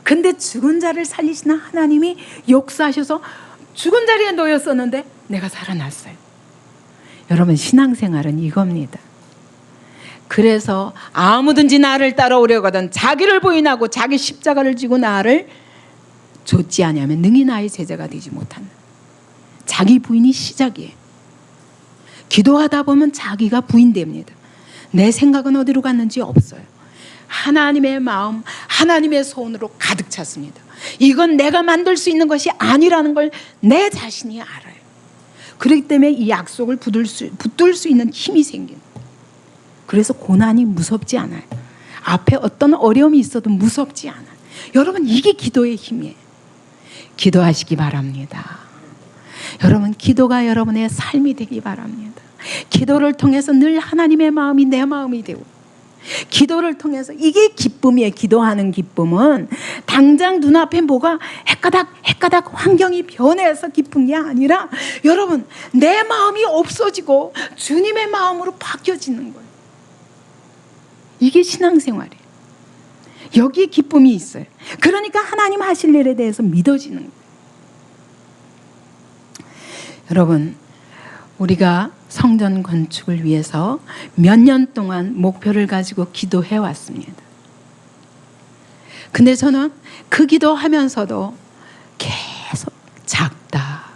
근데 죽은 자를 살리시는 하나님이 역사하셔서 죽은 자리에 놓였었는데 내가 살아났어요. 여러분 신앙생활은 이겁니다. 그래서 아무든지 나를 따라오려거든 자기를 부인하고 자기 십자가를 지고 나를 좇지 아니하면 능히 나의 제자가 되지 못한다. 자기 부인이 시작이에요. 기도하다 보면 자기가 부인됩니다. 내 생각은 어디로 갔는지 없어요. 하나님의 마음, 하나님의 소원으로 가득 찼습니다. 이건 내가 만들 수 있는 것이 아니라는 걸 내 자신이 알아요. 그렇기 때문에 이 약속을 붙들 수 있는 힘이 생긴. 그래서 고난이 무섭지 않아요. 앞에 어떤 어려움이 있어도 무섭지 않아요. 여러분 이게 기도의 힘이에요. 기도하시기 바랍니다. 여러분 기도가 여러분의 삶이 되기 바랍니다. 기도를 통해서 늘 하나님의 마음이 내 마음이 되고 기도를 통해서 이게 기쁨이에요. 기도하는 기쁨은 당장 눈앞에 뭐가 헷가닥 환경이 변해서 기쁜 게 아니라 여러분 내 마음이 없어지고 주님의 마음으로 바뀌어지는 거예요. 이게 신앙생활이에요. 여기에 기쁨이 있어요. 그러니까 하나님 하실 일에 대해서 믿어지는 거예요. 여러분 우리가 성전 건축을 위해서 몇 년 동안 목표를 가지고 기도해 왔습니다. 근데 저는 그 기도하면서도 계속 작다.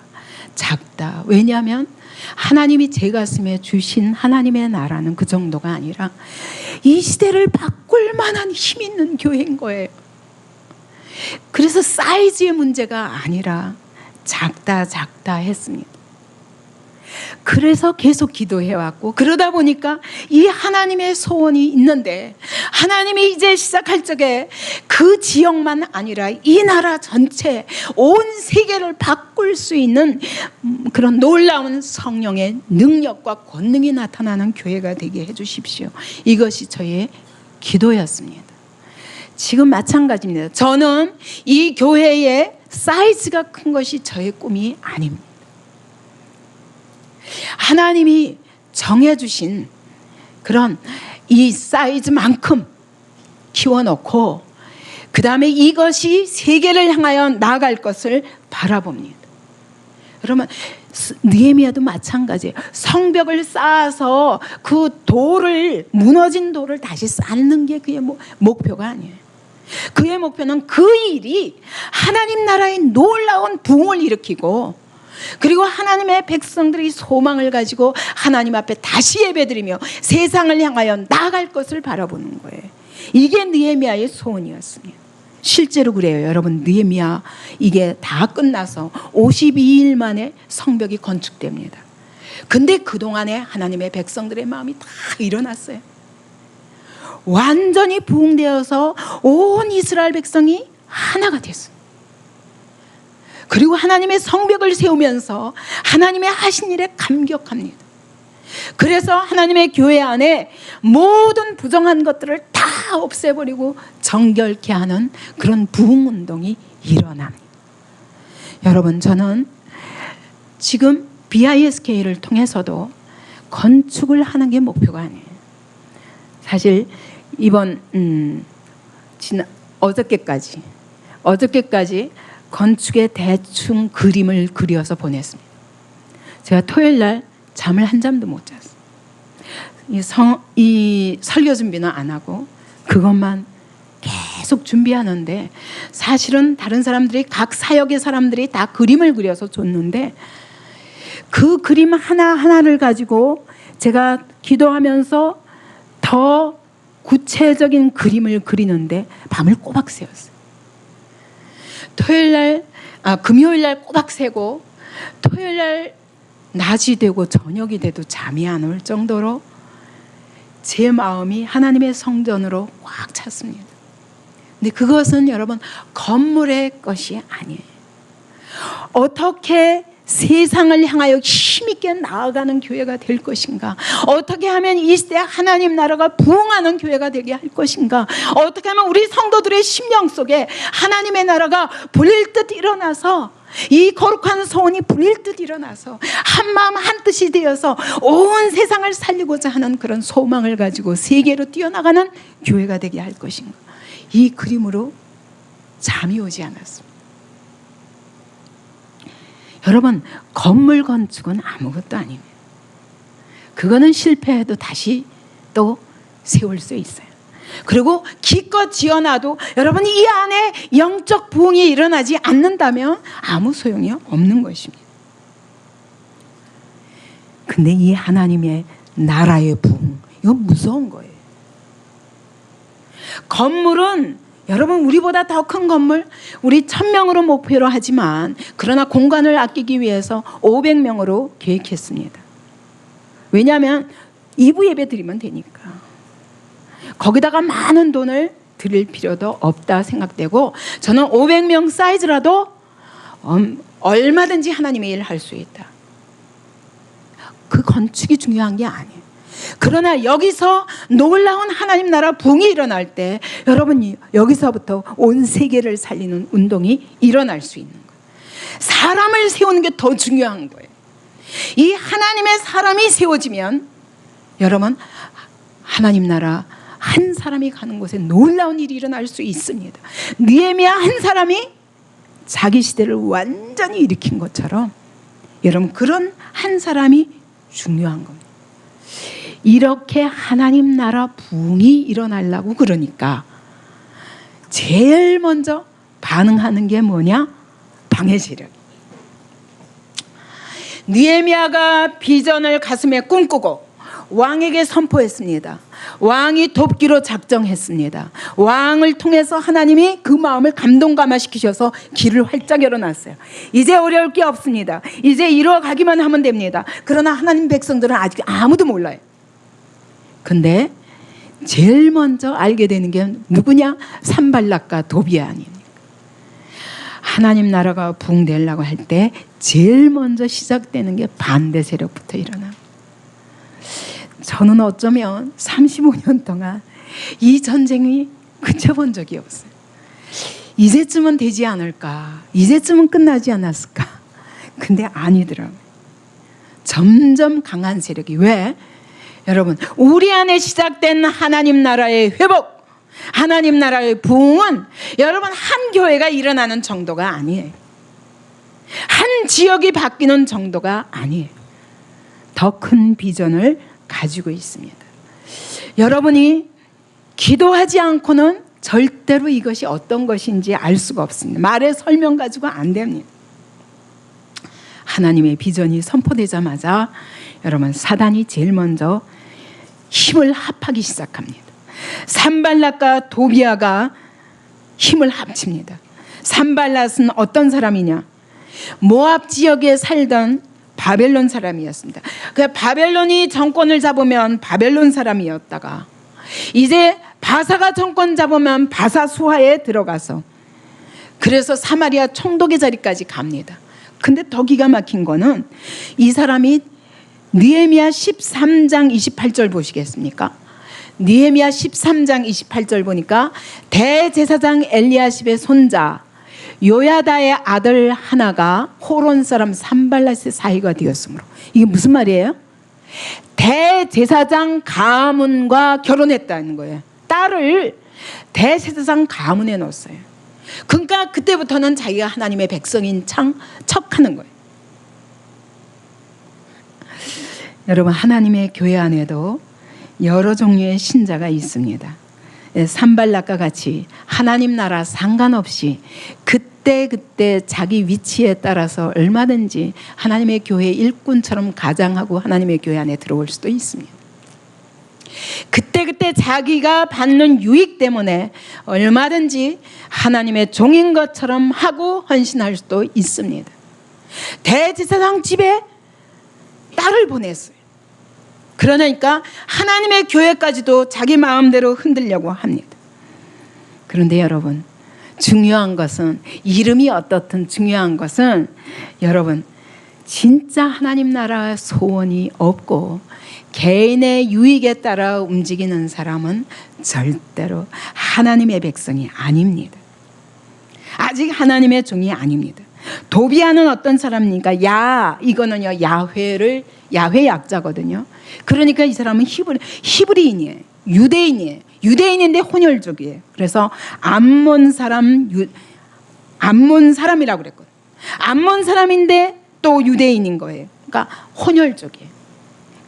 왜냐하면 하나님이 제 가슴에 주신 하나님의 나라는 그 정도가 아니라 이 시대를 바꿀 만한 힘 있는 교회인 거예요. 그래서 사이즈의 문제가 아니라 작다 했습니다. 그래서 계속 기도해왔고 그러다 보니까 이 하나님의 소원이 있는데 하나님이 이제 시작할 적에 그 지역만 아니라 이 나라 전체 온 세계를 바꿀 수 있는 그런 놀라운 성령의 능력과 권능이 나타나는 교회가 되게 해주십시오. 이것이 저의 기도였습니다. 지금 마찬가지입니다. 저는 이 교회의 사이즈가 큰 것이 저의 꿈이 아닙니다. 하나님이 정해주신 그런 이 사이즈만큼 키워놓고 그 다음에 이것이 세계를 향하여 나아갈 것을 바라봅니다. 그러면 느헤미야도 마찬가지예요. 성벽을 쌓아서 그 무너진 돌을 다시 쌓는 게 그의 목표가 아니에요. 그의 목표는 그 일이 하나님 나라의 놀라운 부흥을 일으키고 그리고 하나님의 백성들이 소망을 가지고 하나님 앞에 다시 예배드리며 세상을 향하여 나아갈 것을 바라보는 거예요. 이게 느헤미야의 소원이었습니다. 실제로 그래요. 여러분, 느헤미야 이게 다 끝나서 52일 만에 성벽이 건축됩니다. 근데 그동안에 하나님의 백성들의 마음이 다 일어났어요. 완전히 부흥되어서 온 이스라엘 백성이 하나가 됐어요. 그리고 하나님의 성벽을 세우면서 하나님의 하신 일에 감격합니다. 그래서 하나님의 교회 안에 모든 부정한 것들을 다 없애버리고 정결케 하는 그런 부흥운동이 일어납니다. 여러분, 저는 지금 BISK를 통해서도 건축을 하는 게 목표가 아니에요. 사실 이번 어저께까지 건축의 대충 그림을 그려서 보냈습니다. 제가 토요일 날 잠을 한 잠도 못 잤어요. 이 설교 준비는 안 하고 그것만 계속 준비하는데, 사실은 다른 사람들이, 각 사역의 사람들이 다 그림을 그려서 줬는데 그 그림 하나하나를 가지고 제가 기도하면서 더 구체적인 그림을 그리는데 밤을 꼬박 새웠어요. 금요일 날 꼬박 새고 토요일 날 낮이 되고 저녁이 돼도 잠이 안 올 정도로 제 마음이 하나님의 성전으로 꽉 찼습니다. 근데 그것은 여러분 건물의 것이 아니에요. 어떻게 세상을 향하여 힘있게 나아가는 교회가 될 것인가? 어떻게 하면 이 시대 하나님 나라가 부흥하는 교회가 되게 할 것인가? 어떻게 하면 우리 성도들의 심령 속에 하나님의 나라가 불릴 듯 일어나서, 이 거룩한 소원이 불릴 듯 일어나서 한 마음 한 뜻이 되어서 온 세상을 살리고자 하는 그런 소망을 가지고 세계로 뛰어나가는 교회가 되게 할 것인가? 이 그림으로 잠이 오지 않았습니다. 여러분, 건물 건축은 아무것도 아닙니다. 그거는 실패해도 다시 또 세울 수 있어요. 그리고 기껏 지어놔도 여러분 이 안에 영적 부흥이 일어나지 않는다면 아무 소용이 없는 것입니다. 근데 이 하나님의 나라의 부흥, 이건 무서운 거예요. 건물은 여러분 우리보다 더 큰 건물, 우리 1000명으로 목표로 하지만 그러나 공간을 아끼기 위해서 500명으로 계획했습니다. 왜냐하면 2부 예배 드리면 되니까. 거기다가 많은 돈을 드릴 필요도 없다 생각되고, 저는 500명 사이즈라도 얼마든지 하나님의 일을 할 수 있다. 그 건축이 중요한 게 아니에요. 그러나 여기서 놀라운 하나님 나라 부흥이 일어날 때 여러분 여기서부터 온 세계를 살리는 운동이 일어날 수 있는 거예요. 사람을 세우는 게 더 중요한 거예요. 이 하나님의 사람이 세워지면 여러분 하나님 나라 한 사람이 가는 곳에 놀라운 일이 일어날 수 있습니다. 느헤미야 한 사람이 자기 시대를 완전히 일으킨 것처럼 여러분 그런 한 사람이 중요한 겁니다. 이렇게 하나님 나라 부흥이 일어나려고 그러니까 제일 먼저 반응하는 게 뭐냐? 방해 세력. 느헤미야가 비전을 가슴에 꿈꾸고 왕에게 선포했습니다. 왕이 돕기로 작정했습니다. 왕을 통해서 하나님이 그 마음을 감동감화시키셔서 길을 활짝 열어놨어요. 이제 어려울 게 없습니다. 이제 이뤄가기만 하면 됩니다. 그러나 하나님 백성들은 아직 아무도 몰라요. 근데 제일 먼저 알게 되는 게 누구냐? 산발락과 도비아 아닙니까? 하나님 나라가 부흥되려고 할 때 제일 먼저 시작되는 게 반대 세력부터 일어나. 저는 어쩌면 35년 동안 이 전쟁이 그쳐본 적이 없어요. 이제쯤은 되지 않을까? 이제쯤은 끝나지 않았을까? 근데 아니더라고요. 점점 강한 세력이. 왜? 여러분 우리 안에 시작된 하나님 나라의 회복, 하나님 나라의 부흥은 여러분 한 교회가 일어나는 정도가 아니에요. 한 지역이 바뀌는 정도가 아니에요. 더 큰 비전을 가지고 있습니다. 여러분이 기도하지 않고는 절대로 이것이 어떤 것인지 알 수가 없습니다. 말의 설명 가지고 안 됩니다. 하나님의 비전이 선포되자마자 여러분 사단이 제일 먼저 힘을 합하기 시작합니다. 산발락과 도비아가 힘을 합칩니다. 산발랏은 어떤 사람이냐? 모압 지역에 살던 바벨론 사람이었습니다. 그 바벨론이 정권을 잡으면 바벨론 사람이었다가 이제 바사가 정권 잡으면 바사 수하에 들어가서 그래서 사마리아 총독의 자리까지 갑니다. 근데 더 기가 막힌 거는 이 사람이 느헤미야 13장 28절 보시겠습니까? 느헤미야 13장 28절 보니까 대제사장 엘리야십의 손자 요야다의 아들 하나가 호론 사람 산발랏의 사이가 되었으므로, 이게 무슨 말이에요? 대제사장 가문과 결혼했다는 거예요. 딸을 대제사장 가문에 넣었어요. 그러니까 그때부터는 자기가 하나님의 백성인 척하는 거예요. 여러분, 하나님의 교회 안에도 여러 종류의 신자가 있습니다. 산발랏과 같이 하나님 나라 상관없이 그때 자기 위치에 따라서 얼마든지 하나님의 교회 일꾼처럼 가장하고 하나님의 교회 안에 들어올 수도 있습니다. 그때 자기가 받는 유익 때문에 얼마든지 하나님의 종인 것처럼 하고 헌신할 수도 있습니다. 대제사장 집에 딸을 보냈어요. 그러니까 하나님의 교회까지도 자기 마음대로 흔들려고 합니다. 그런데 여러분, 중요한 것은, 이름이 어떻든 중요한 것은, 여러분, 진짜 하나님 나라 소원이 없고 개인의 유익에 따라 움직이는 사람은 절대로 하나님의 백성이 아닙니다. 아직 하나님의 종이 아닙니다. 도비아는 어떤 사람입니까? 이거는요, 야훼 약자거든요. 그러니까 이 사람은 히브리인이에요. 유대인인데 혼혈족이에요. 그래서 암몬 사람이라고 그랬거든요. 암몬 사람인데 또 유대인인 거예요. 그러니까 혼혈족이에요.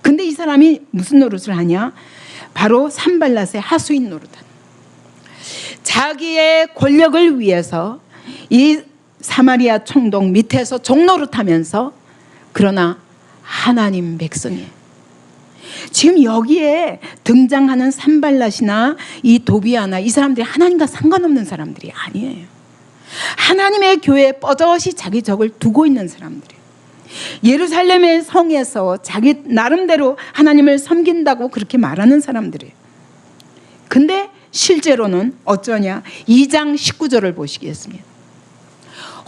근데 이 사람이 무슨 노릇을 하냐? 바로 산발랏의 하수인 노릇을. 자기의 권력을 위해서 이 사마리아 총독 밑에서 종노릇하면서, 그러나 하나님 백성이에요. 지금 여기에 등장하는 산발랏이나 이 도비아나 이 사람들이 하나님과 상관없는 사람들이 아니에요. 하나님의 교회에 뻗어시 자기 적을 두고 있는 사람들이에요. 예루살렘의 성에서 자기 나름대로 하나님을 섬긴다고 그렇게 말하는 사람들이에요. 근데 실제로는 어쩌냐? 2장 19절을 보시겠습니다.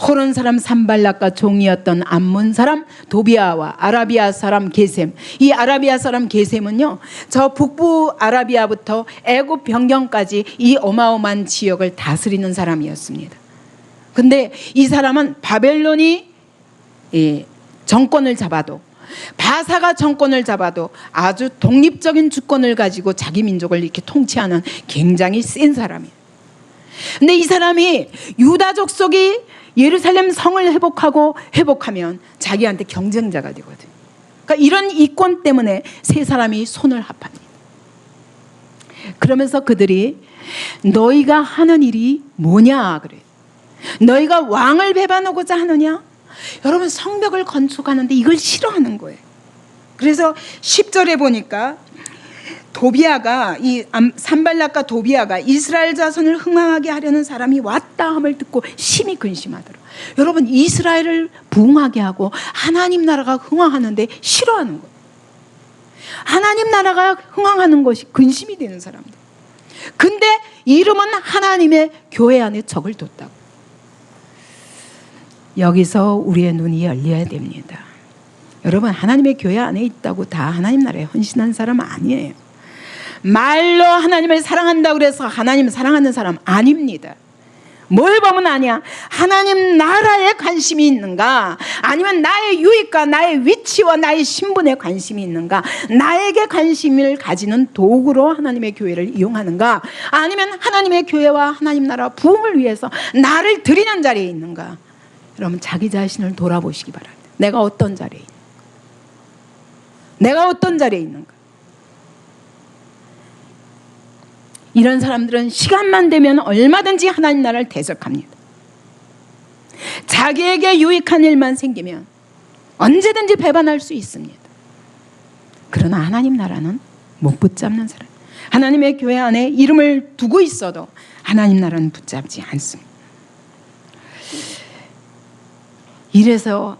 호론 사람 산발랏과 종이었던 암몬 사람 도비아와 아라비아 사람 게셈. 이 아라비아 사람 게셈은요, 저 북부 아라비아부터 애굽 변경까지 이 어마어마한 지역을 다스리는 사람이었습니다. 근데 이 사람은 바벨론이 정권을 잡아도, 바사가 정권을 잡아도 아주 독립적인 주권을 가지고 자기 민족을 이렇게 통치하는 굉장히 센 사람이에요. 근데 이 사람이 유다 족속이 예루살렘 성을 회복하면 자기한테 경쟁자가 되거든요. 그러니까 이런 이권 때문에 세 사람이 손을 합합니다. 그러면서 그들이 너희가 하는 일이 뭐냐 그래요. 너희가 왕을 배반하고자 하느냐? 여러분, 성벽을 건축하는데 이걸 싫어하는 거예요. 그래서 10절에 보니까 도비아가, 이 산발랏과 도비아가 이스라엘 자손을 흥왕하게 하려는 사람이 왔다 함을 듣고 심히 근심하더라. 여러분, 이스라엘을 부흥하게 하고 하나님 나라가 흥왕하는데 싫어하는 거예요. 하나님 나라가 흥왕하는 것이 근심이 되는 사람들. 근데 이름은 하나님의 교회 안에 적을 뒀다고. 여기서 우리의 눈이 열려야 됩니다. 여러분, 하나님의 교회 안에 있다고 다 하나님 나라에 헌신한 사람 아니에요. 말로 하나님을 사랑한다고 그래서 하나님 사랑하는 사람 아닙니다. 뭘 보면 아냐? 하나님 나라에 관심이 있는가? 아니면 나의 유익과 나의 위치와 나의 신분에 관심이 있는가? 나에게 관심을 가지는 도구로 하나님의 교회를 이용하는가? 아니면 하나님의 교회와 하나님 나라 부흥을 위해서 나를 드리는 자리에 있는가? 여러분, 자기 자신을 돌아보시기 바랍니다. 내가 어떤 자리에 있는가? 내가 어떤 자리에 있는가? 이런 사람들은 시간만 되면 얼마든지 하나님 나라를 대적합니다. 자기에게 유익한 일만 생기면 언제든지 배반할 수 있습니다. 그러나 하나님 나라는 못 붙잡는 사람. 하나님의 교회 안에 이름을 두고 있어도 하나님 나라는 붙잡지 않습니다. 이래서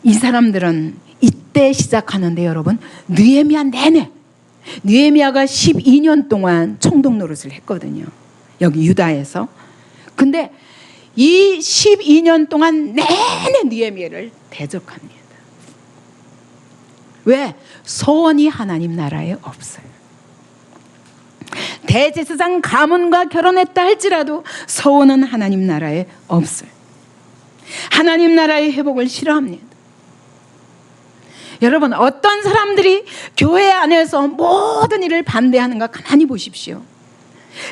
이 사람들은 이때 시작하는데 여러분, 느헤미야 내내, 느헤미야가 12년 동안 총독 노릇을 했거든요. 여기 유다에서. 근데 이 12년 동안 내내 느헤미야를 대적합니다. 왜? 소원이 하나님 나라에 없어요. 대제사장 가문과 결혼했다 할지라도 소원은 하나님 나라에 없어요. 하나님 나라의 회복을 싫어합니다. 여러분, 어떤 사람들이 교회 안에서 모든 일을 반대하는가 가만히 보십시오.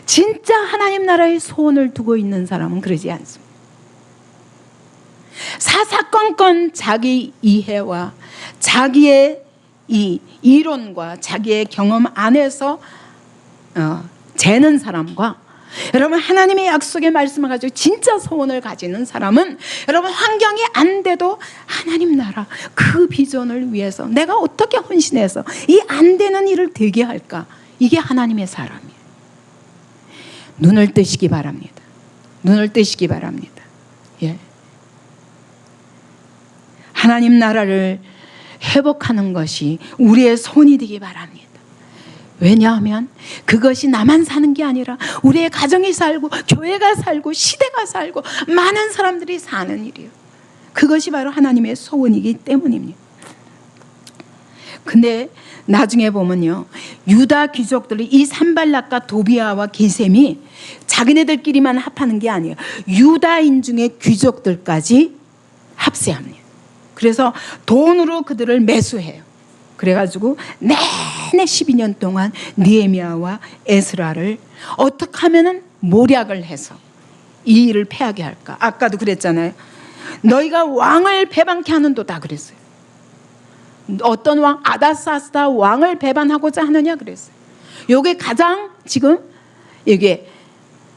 진짜 하나님 나라의 소원을 두고 있는 사람은 그러지 않습니다. 사사건건 자기 이해와 자기의 이 이론과 자기의 경험 안에서 재는 사람과 여러분 하나님의 약속의 말씀을 가지고 진짜 소원을 가지는 사람은 여러분 환경이 안 돼도 하나님 나라 그 비전을 위해서 내가 어떻게 헌신해서 이 안 되는 일을 되게 할까, 이게 하나님의 사람이에요. 눈을 뜨시기 바랍니다. 눈을 뜨시기 바랍니다. 예. 하나님 나라를 회복하는 것이 우리의 손이 되기 바랍니다. 왜냐하면 그것이 나만 사는 게 아니라 우리의 가정이 살고 교회가 살고 시대가 살고 많은 사람들이 사는 일이에요. 그것이 바로 하나님의 소원이기 때문입니다. 근데 나중에 보면요, 유다 귀족들이 이 산발락과 도비아와 게셈이 자기네들끼리만 합하는 게 아니에요. 유다인 중에 귀족들까지 합세합니다. 그래서 돈으로 그들을 매수해요. 그래가지고 내내 12년 동안 느헤미야와 에스라를 어떻게 하면은 모략을 해서 이 일을 패하게 할까. 아까도 그랬잖아요. 너희가 왕을 배반케 하는도다 그랬어요. 어떤 왕? 아닥사스다 왕을 배반하고자 하느냐 그랬어요. 이게 가장 지금 이게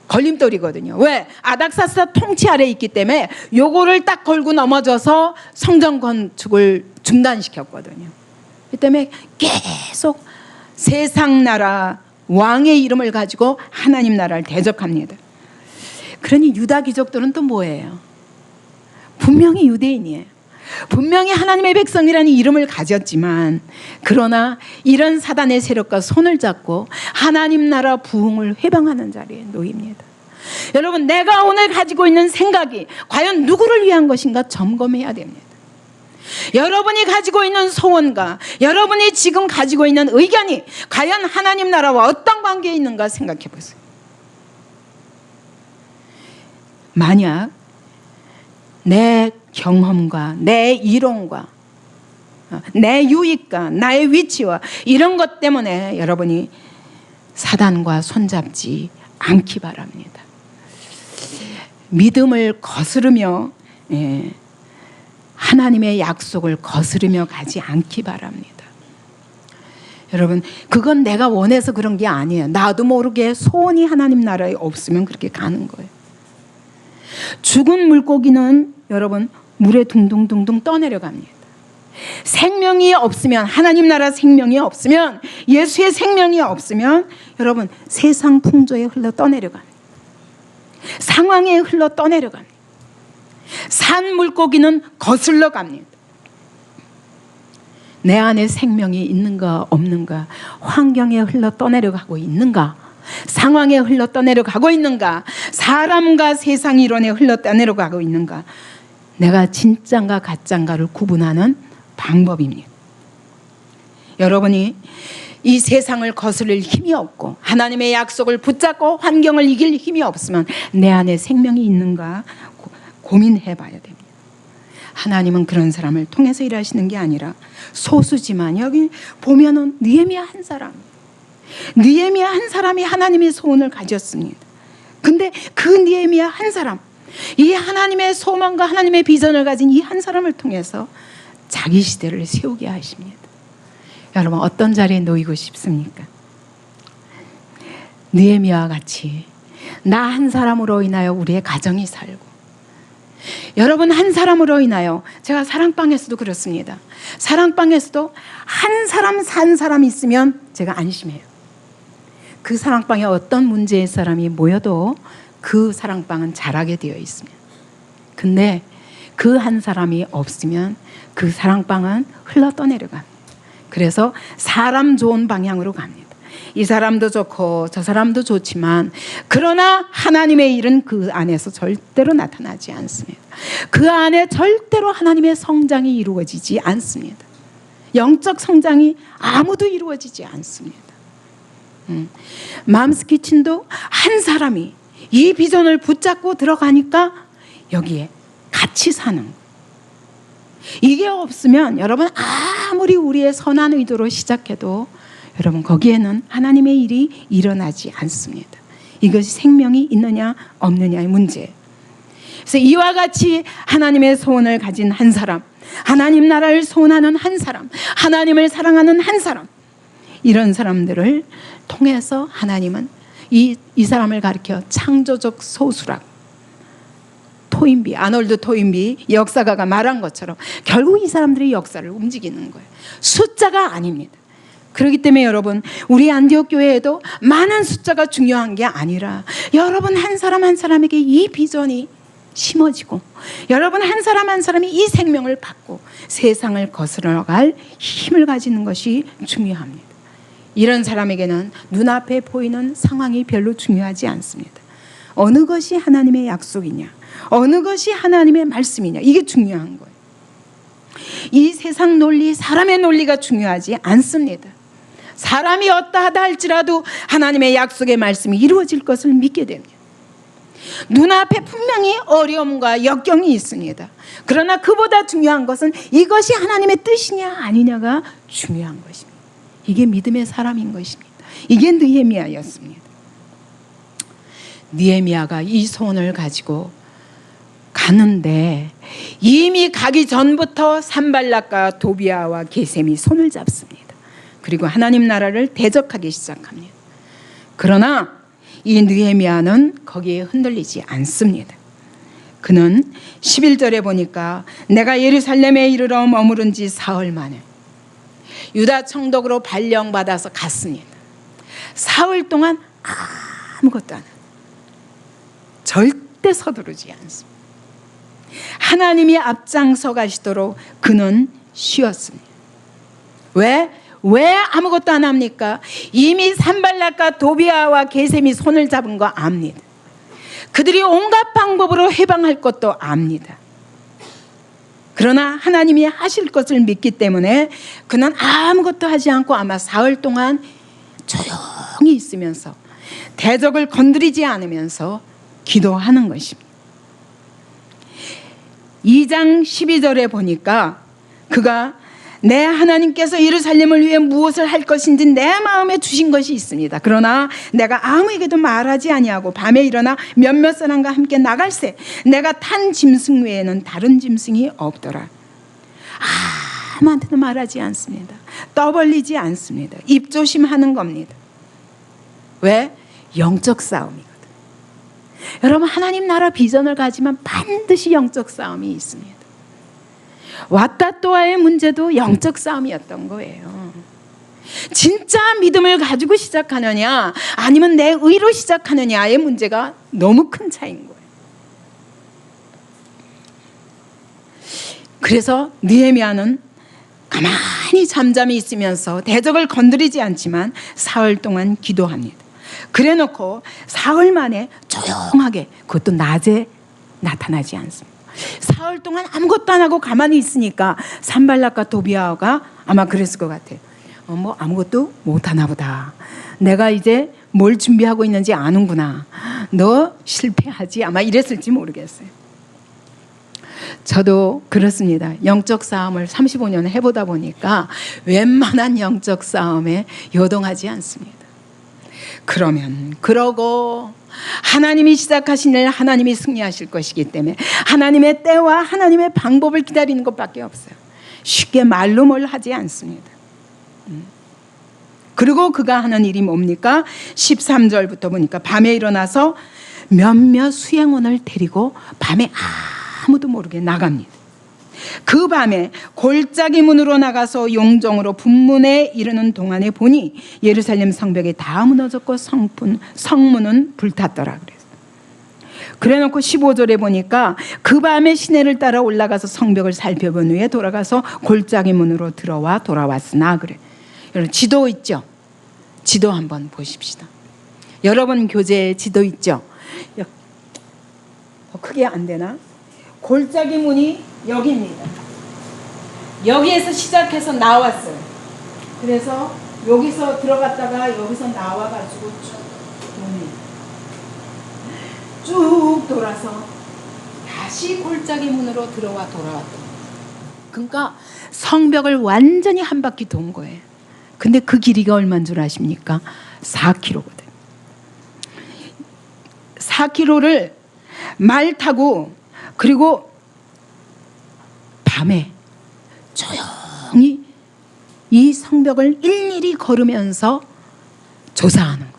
걸림돌이거든요. 왜? 아닥사스다 통치 아래에 있기 때문에 요거를 딱 걸고 넘어져서 성전 건축을 중단시켰거든요. 그 때문에 계속 세상 나라 왕의 이름을 가지고 하나님 나라를 대적합니다. 그러니 유다 귀족들은 또 뭐예요? 분명히 유대인이에요. 분명히 하나님의 백성이라는 이름을 가졌지만 그러나 이런 사단의 세력과 손을 잡고 하나님 나라 부흥을 회방하는 자리에 놓입니다. 여러분, 내가 오늘 가지고 있는 생각이 과연 누구를 위한 것인가 점검해야 됩니다. 여러분이 가지고 있는 소원과 여러분이 지금 가지고 있는 의견이 과연 하나님 나라와 어떤 관계에 있는가 생각해 보세요. 만약 내 경험과 내 이론과 내 유익과 나의 위치와 이런 것 때문에 여러분이 사단과 손잡지 않기 바랍니다. 믿음을 거스르며 하나님의 약속을 거스르며 가지 않기 바랍니다. 여러분, 그건 내가 원해서 그런 게 아니에요. 나도 모르게 소원이 하나님 나라에 없으면 그렇게 가는 거예요. 죽은 물고기는 여러분 물에 둥둥둥둥 떠내려갑니다. 생명이 없으면, 하나님 나라 생명이 없으면, 예수의 생명이 없으면 여러분 세상 풍조에 흘러 떠내려갑니다. 상황에 흘러 떠내려갑니다. 산 물고기는 거슬러 갑니다. 내 안에 생명이 있는가 없는가, 환경에 흘러 떠내려가고 있는가, 상황에 흘러 떠내려가고 있는가, 사람과 세상 이론에 흘러 떠내려가고 있는가, 내가 진짠가 가짠가를 구분하는 방법입니다. 여러분이 이 세상을 거스를 힘이 없고 하나님의 약속을 붙잡고 환경을 이길 힘이 없으면 내 안에 생명이 있는가 고민해 봐야 됩니다. 하나님은 그런 사람을 통해서 일하시는 게 아니라 소수지만 여기 보면은 느헤미야 한 사람, 느헤미야 한 사람이 하나님의 소원을 가졌습니다. 근데 그 느헤미야 한 사람, 이 하나님의 소망과 하나님의 비전을 가진 이 한 사람을 통해서 자기 시대를 세우게 하십니다. 여러분, 어떤 자리에 놓이고 싶습니까? 느헤미야와 같이 나 한 사람으로 인하여 우리의 가정이 살고, 여러분 한 사람으로 인하여, 제가 사랑방에서도 그렇습니다. 사랑방에서도 한 사람 산 사람 있으면 제가 안심해요. 그 사랑방에 어떤 문제의 사람이 모여도 그 사랑방은 자라게 되어 있습니다. 근데 그 한 사람이 없으면 그 사랑방은 흘러 떠내려갑니다. 그래서 사람 좋은 방향으로 갑니다. 이 사람도 좋고 저 사람도 좋지만 그러나 하나님의 일은 그 안에서 절대로 나타나지 않습니다. 그 안에 절대로 하나님의 성장이 이루어지지 않습니다. 영적 성장이 아무도 이루어지지 않습니다. 맘스키친도 한 사람이 이 비전을 붙잡고 들어가니까 여기에 같이 사는 거예요. 이게 없으면 여러분 아무리 우리의 선한 의도로 시작해도 여러분 거기에는 하나님의 일이 일어나지 않습니다. 이것이 생명이 있느냐 없느냐의 문제예요. 그래서 이와 같이 하나님의 소원을 가진 한 사람, 하나님 나라를 소원하는 한 사람, 하나님을 사랑하는 한 사람, 이런 사람들을 통해서 하나님은 이 사람을 가리켜 창조적 소수라고, 토인비, 아놀드 토인비 역사가가 말한 것처럼 결국 이 사람들이 역사를 움직이는 거예요. 숫자가 아닙니다. 그렇기 때문에 여러분, 우리 안디옥 교회에도 많은 숫자가 중요한 게 아니라 여러분 한 사람 한 사람에게 이 비전이 심어지고 여러분 한 사람 한 사람이 이 생명을 받고 세상을 거스러갈 힘을 가지는 것이 중요합니다. 이런 사람에게는 눈앞에 보이는 상황이 별로 중요하지 않습니다. 어느 것이 하나님의 약속이냐, 어느 것이 하나님의 말씀이냐, 이게 중요한 거예요. 이 세상 논리, 사람의 논리가 중요하지 않습니다. 사람이 어떠하다 할지라도 하나님의 약속의 말씀이 이루어질 것을 믿게 됩니다. 눈앞에 분명히 어려움과 역경이 있습니다. 그러나 그보다 중요한 것은 이것이 하나님의 뜻이냐 아니냐가 중요한 것입니다. 이게 믿음의 사람인 것입니다. 이게 느헤미야였습니다. 느헤미야가 이 소원을 가지고 가는데 이미 가기 전부터 산발락과 도비아와 게셈이 손을 잡습니다. 그리고 하나님 나라를 대적하기 시작합니다. 그러나 이 느헤미야는 거기에 흔들리지 않습니다. 그는 11절에 보니까 내가 예루살렘에 이르러 머무른 지 사흘 만에 유다 총독으로 발령받아서 갔습니다. 사흘 동안 아무것도 안 해요. 절대 서두르지 않습니다. 하나님이 앞장서 가시도록 그는 쉬었습니다. 왜 아무것도 안 합니까? 이미 산발락과 도비아와 게셈이 손을 잡은 거 압니다. 그들이 온갖 방법으로 해방할 것도 압니다. 그러나 하나님이 하실 것을 믿기 때문에 그는 아무것도 하지 않고 아마 사흘 동안 조용히 있으면서 대적을 건드리지 않으면서 기도하는 것입니다. 2장 12절에 보니까 그가 내 하나님께서 예루살렘을 위해 무엇을 할 것인지 내 마음에 주신 것이 있습니다. 그러나 내가 아무에게도 말하지 아니하고 밤에 일어나 몇몇 사람과 함께 나갈새 내가 탄 짐승 외에는 다른 짐승이 없더라. 아무한테도 말하지 않습니다. 떠벌리지 않습니다. 입조심하는 겁니다. 왜? 영적 싸움이거든. 여러분, 하나님 나라 비전을 가지면 반드시 영적 싸움이 있습니다. 왔다 또와의 문제도 영적 싸움이었던 거예요. 진짜 믿음을 가지고 시작하느냐 아니면 내 의로 시작하느냐의 문제가 너무 큰 차이인 거예요. 그래서 느헤미야는 가만히 잠잠히 있으면서 대적을 건드리지 않지만 사흘 동안 기도합니다. 그래놓고 사흘 만에 조용하게, 그것도 낮에 나타나지 않습니다. 사흘 동안 아무것도 안 하고 가만히 있으니까 산발락과 도비아가 아마 그랬을 것 같아요. 뭐 아무것도 못하나 보다. 내가 이제 뭘 준비하고 있는지 아는구나. 너 실패하지. 아마 이랬을지 모르겠어요. 저도 그렇습니다. 영적 싸움을 35년 해보다 보니까 웬만한 영적 싸움에 요동하지 않습니다. 그러고 하나님이 시작하신 일 하나님이 승리하실 것이기 때문에 하나님의 때와 하나님의 방법을 기다리는 것밖에 없어요. 쉽게 말로 뭘 하지 않습니다. 그리고 그가 하는 일이 뭡니까? 13절부터 보니까 밤에 일어나서 몇몇 수행원을 데리고 밤에 아무도 모르게 나갑니다. 그 밤에 골짜기 문으로 나가서 용정으로 분문에 이르는 동안에 보니 예루살렘 성벽이 다 무너졌고 성문은 불탔더라 그랬어요. 그래놓고 15절에 보니까 그 밤에 시내를 따라 올라가서 성벽을 살펴본 후에 돌아가서 골짜기 문으로 들어와 돌아왔으나 그래. 여러분 지도 있죠? 지도 한번 보십시다. 여러분 교재에 지도 있죠? 더 크게 안 되나? 골짜기 문이 여기입니다. 여기에서 시작해서 나왔어요. 그래서 여기서 들어갔다가 여기서 나와가지고 쭉 돌아서 다시 골짜기 문으로 들어와 돌아왔다. 그러니까 성벽을 완전히 한 바퀴 돈 거예요. 근데 그 길이가 얼마인 줄 아십니까? 4km거든. 4km를 말 타고 그리고 밤에 조용히 이 성벽을 일일이 걸으면서 조사하는 거예요.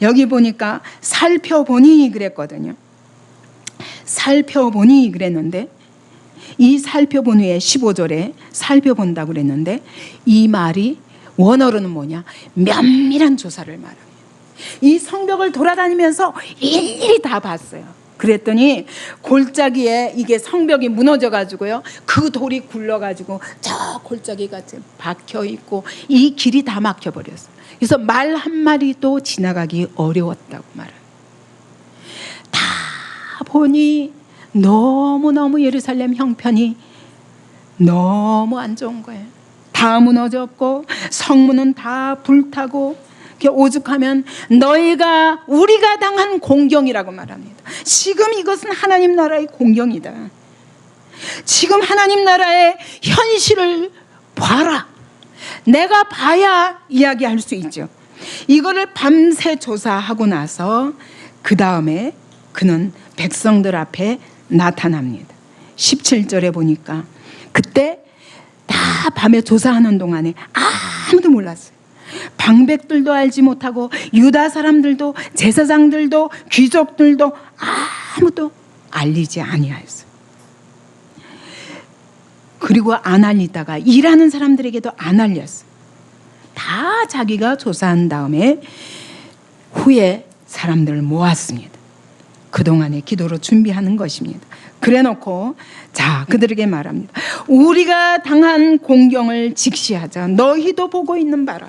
여기 보니까 살펴보니 그랬거든요. 살펴보니 그랬는데 이 살펴본 후에 15절에 살펴본다고 그랬는데 이 말이 원어로는 뭐냐? 면밀한 조사를 말합니다. 이 성벽을 돌아다니면서 일일이 다 봤어요. 그랬더니 골짜기에 이게 성벽이 무너져 가지고요. 그 돌이 굴러 가지고 저 골짜기가 박혀 있고 이 길이 다 막혀 버렸어요. 그래서 말 한 마리도 지나가기 어려웠다고 말해요. 다 보니 너무너무 예루살렘 형편이 너무 안 좋은 거예요. 다 무너졌고 성문은 다 불타고 오죽하면 너희가 우리가 당한 공경이라고 말합니다. 지금 이것은 하나님 나라의 공경이다. 지금 하나님 나라의 현실을 봐라. 내가 봐야 이야기할 수 있죠. 이거를 밤새 조사하고 나서 그 다음에 그는 백성들 앞에 나타납니다. 17절에 보니까 그때 다 밤에 조사하는 동안에 아무도 몰랐어요. 방백들도 알지 못하고 유다 사람들도 제사장들도 귀족들도 아무도 알리지 아니하였어요. 그리고 안 알리다가 일하는 사람들에게도 안 알렸어요. 다 자기가 조사한 다음에 후에 사람들을 모았습니다. 그동안의 기도로 준비하는 것입니다. 그래놓고 자 그들에게 말합니다. 우리가 당한 공경을 직시하자. 너희도 보고 있는 바라.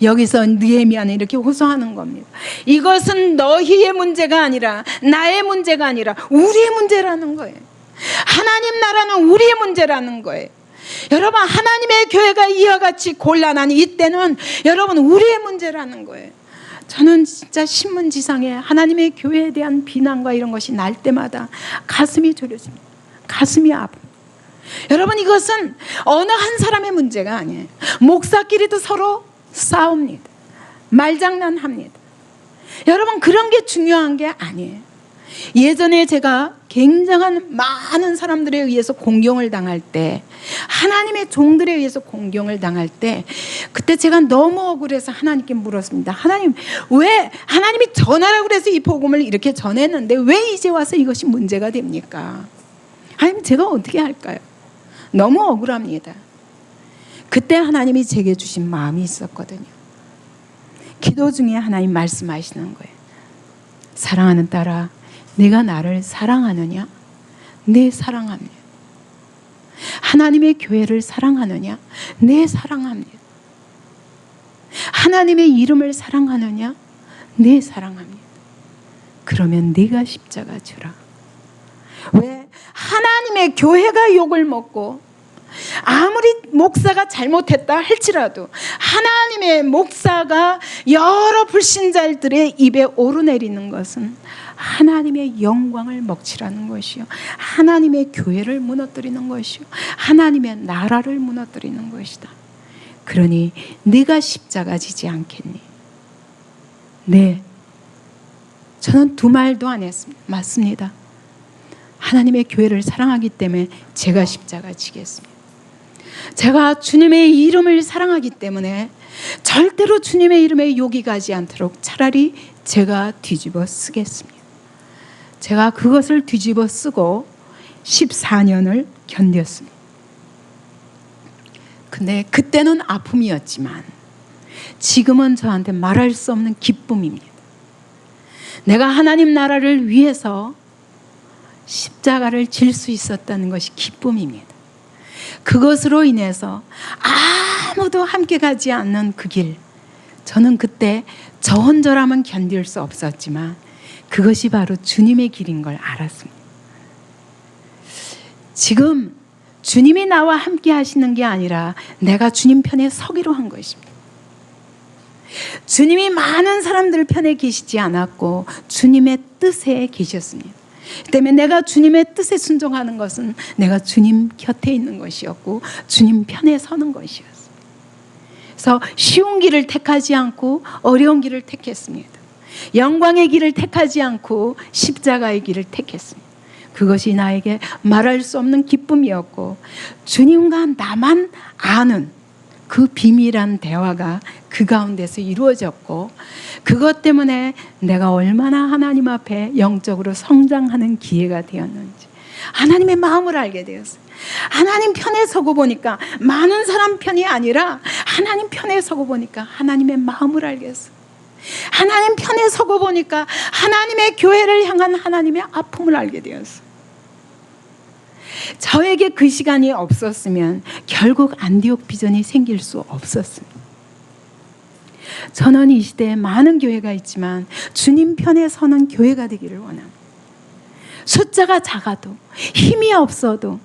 여기서 느헤미야는 이렇게 호소하는 겁니다. 이것은 너희의 문제가 아니라 나의 문제가 아니라 우리의 문제라는 거예요. 하나님 나라는 우리의 문제라는 거예요. 여러분 하나님의 교회가 이와 같이 곤란한 이때는 여러분 우리의 문제라는 거예요. 저는 진짜 신문지상에 하나님의 교회에 대한 비난과 이런 것이 날 때마다 가슴이 졸여집니다. 가슴이 아픕니다. 여러분 이것은 어느 한 사람의 문제가 아니에요. 목사끼리도 서로 싸웁니다. 말장난합니다. 여러분 그런 게 중요한 게 아니에요. 예전에 제가 굉장한 많은 사람들에 의해서 공경을 당할 때 하나님의 종들에 의해서 공경을 당할 때 그때 제가 너무 억울해서 하나님께 물었습니다. 하나님 왜 하나님이 전하라고 그래서 이 복음을 이렇게 전했는데 왜 이제 와서 이것이 문제가 됩니까? 하나님 제가 어떻게 할까요? 너무 억울합니다. 그때 하나님이 제게 주신 마음이 있었거든요. 기도 중에 하나님 말씀하시는 거예요. 사랑하는 딸아 내가 나를 사랑하느냐? 내 사랑합니다. 하나님의 교회를 사랑하느냐? 내 사랑합니다. 하나님의 이름을 사랑하느냐? 내 사랑합니다. 그러면 네가 십자가 지라. 왜? 하나님의 교회가 욕을 먹고 아무리 목사가 잘못했다 할지라도 하나님의 목사가 여러 불신자들의 입에 오르내리는 것은 하나님의 영광을 먹칠하는 것이요 하나님의 교회를 무너뜨리는 것이요 하나님의 나라를 무너뜨리는 것이다. 그러니 네가 십자가 지지 않겠니? 네, 저는 두 말도 안 했습니다. 맞습니다. 하나님의 교회를 사랑하기 때문에 제가 십자가 지겠습니다. 제가 주님의 이름을 사랑하기 때문에 절대로 주님의 이름에 욕이 가지 않도록 차라리 제가 뒤집어 쓰겠습니다. 제가 그것을 뒤집어 쓰고 14년을 견뎠습니다. 근데 그때는 아픔이었지만 지금은 저한테 말할 수 없는 기쁨입니다. 내가 하나님 나라를 위해서 십자가를 질 수 있었다는 것이 기쁨입니다. 그것으로 인해서 아무도 함께 가지 않는 그 길, 저는 그때 저 혼자라면 견딜 수 없었지만 그것이 바로 주님의 길인 걸 알았습니다. 지금 주님이 나와 함께 하시는 게 아니라 내가 주님 편에 서기로 한 것입니다. 주님이 많은 사람들 편에 계시지 않았고 주님의 뜻에 계셨습니다. 때문에 내가 주님의 뜻에 순종하는 것은 내가 주님 곁에 있는 것이었고 주님 편에 서는 것이었어요. 그래서 쉬운 길을 택하지 않고 어려운 길을 택했습니다. 영광의 길을 택하지 않고 십자가의 길을 택했습니다. 그것이 나에게 말할 수 없는 기쁨이었고 주님과 나만 아는 그 비밀한 대화가 그 가운데서 이루어졌고 그것 때문에 내가 얼마나 하나님 앞에 영적으로 성장하는 기회가 되었는지 하나님의 마음을 알게 되었어요. 하나님 편에 서고 보니까 많은 사람 편이 아니라 하나님 편에 서고 보니까 하나님의 마음을 알겠어요. 하나님 편에 서고 보니까 하나님의 교회를 향한 하나님의 아픔을 알게 되었어요. 저에게 그 시간이 없었으면 결국 안디옥 비전이 생길 수 없었습니다. 저는 이 시대에 많은 교회가 있지만 주님 편에 서는 교회가 되기를 원합니다. 숫자가 작아도 힘이 없어도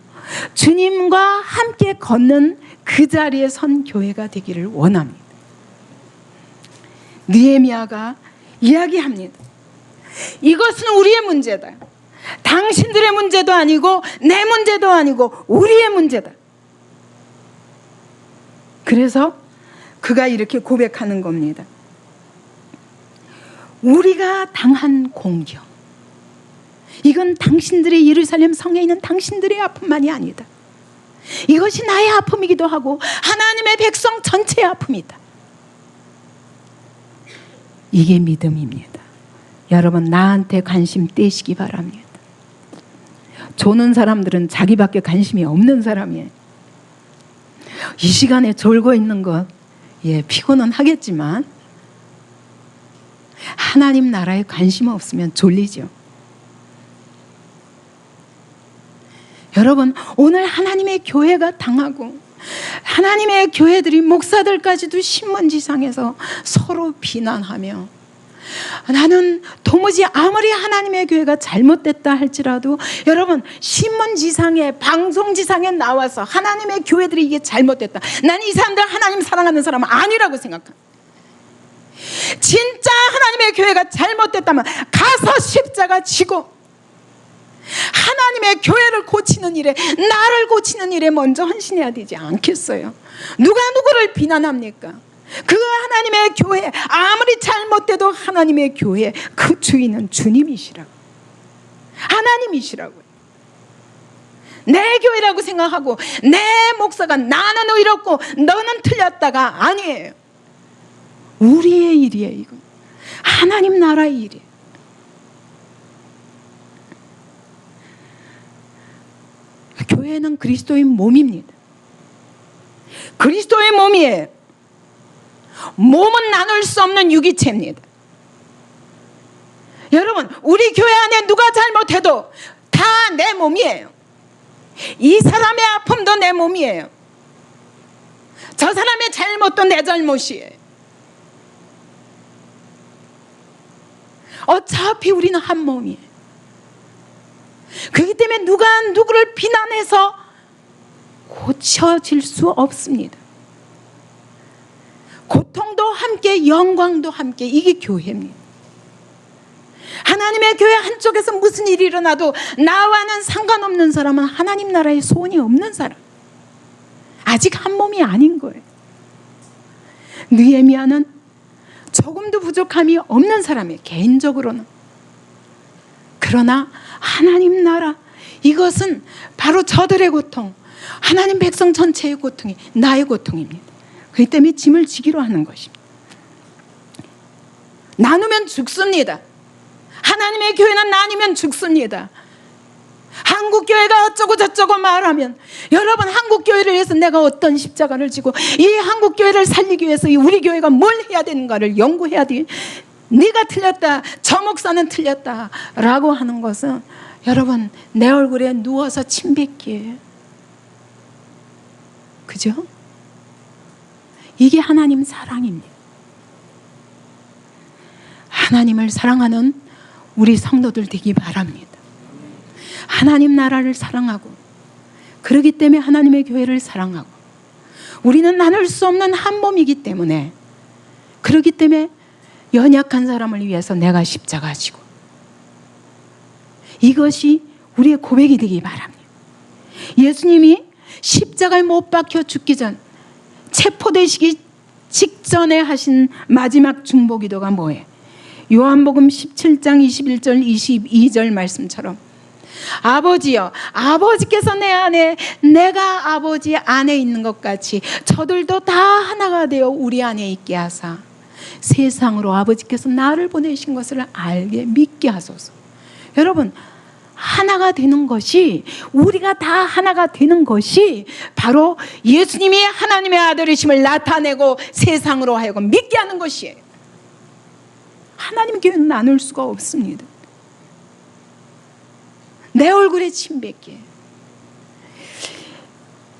주님과 함께 걷는 그 자리에 선 교회가 되기를 원합니다. 느헤미야가 이야기합니다. 이것은 우리의 문제다. 당신들의 문제도 아니고 내 문제도 아니고 우리의 문제다. 그래서 그가 이렇게 고백하는 겁니다. 우리가 당한 공경, 이건 당신들의 예루살렘 성에 있는 당신들의 아픔만이 아니다. 이것이 나의 아픔이기도 하고 하나님의 백성 전체의 아픔이다. 이게 믿음입니다. 여러분, 나한테 관심 떼시기 바랍니다. 조는 사람들은 자기밖에 관심이 없는 사람이에요. 이 시간에 졸고 있는 것, 피곤은 하겠지만 하나님 나라에 관심 없으면 졸리죠. 여러분, 오늘 하나님의 교회가 당하고 하나님의 교회들이 목사들까지도 신문지상에서 서로 비난하며 나는 도무지 아무리 하나님의 교회가 잘못됐다 할지라도 여러분 신문지상에 방송지상에 나와서 하나님의 교회들이 이게 잘못됐다, 난 이 사람들 하나님 사랑하는 사람은 아니라고 생각합니다. 진짜 하나님의 교회가 잘못됐다면 가서 십자가 지고 하나님의 교회를 고치는 일에, 나를 고치는 일에 먼저 헌신해야 되지 않겠어요? 누가 누구를 비난합니까? 그 하나님의 교회 아무리 잘못돼도 하나님의 교회 그 주인은 주님이시라고, 하나님이시라고요. 내 교회라고 생각하고 내 목사가 나는 의롭고 너는 틀렸다가 아니에요. 우리의 일이에요. 이건 하나님 나라의 일이에요. 교회는 그리스도의 몸입니다. 그리스도의 몸이에요. 몸은 나눌 수 없는 유기체입니다. 여러분, 우리 교회 안에 누가 잘못해도 다 내 몸이에요. 이 사람의 아픔도 내 몸이에요. 저 사람의 잘못도 내 잘못이에요. 어차피 우리는 한 몸이에요. 그렇기 때문에 누가 누구를 비난해서 고쳐질 수 없습니다. 고통도 함께 영광도 함께, 이게 교회입니다. 하나님의 교회 한쪽에서 무슨 일이 일어나도 나와는 상관없는 사람은 하나님 나라에 소원이 없는 사람, 아직 한 몸이 아닌 거예요. 느헤미야는 조금도 부족함이 없는 사람이에요, 개인적으로는. 그러나 하나님 나라, 이것은 바로 저들의 고통, 하나님 백성 전체의 고통이 나의 고통입니다. 그렇기 때문에 짐을 지기로 하는 것입니다. 나누면 죽습니다. 하나님의 교회는 나뉘면 죽습니다. 한국 한국교회가 어쩌고 저쩌고 말하면, 여러분, 한국교회를 위해서 내가 어떤 십자가를 지고 이 한국교회를 살리기 위해서 우리 교회가 뭘 해야 되는가를 연구해야 돼. 네가 틀렸다, 저 목사는 틀렸다 라고 하는 것은 여러분 내 얼굴에 누워서 침 뱉기예요. 그죠? 이게 하나님 사랑입니다. 하나님을 사랑하는 우리 성도들 되기 바랍니다. 하나님 나라를 사랑하고, 그렇기 때문에 하나님의 교회를 사랑하고, 우리는 나눌 수 없는 한 몸이기 때문에, 그렇기 때문에 연약한 사람을 위해서 내가 십자가 지고, 이것이 우리의 고백이 되기 바랍니다. 예수님이 십자가에 못 박혀 죽기 전, 체포되시기 직전에 하신 마지막 중보기도가 뭐예요? 요한복음 17장 21절 22절 말씀처럼, 아버지여, 아버지께서 내 안에, 내가 아버지 안에 있는 것 같이 저들도 다 하나가 되어 우리 안에 있게 하사 세상으로 아버지께서 나를 보내신 것을 알게 믿게 하소서. 여러분, 하나가 되는 것이, 우리가 다 하나가 되는 것이 바로 예수님이 하나님의 아들이심을 나타내고 세상으로 하여금 믿게 하는 것이에요. 하나님 교회는 나눌 수가 없습니다. 내 얼굴에 침 뱉게.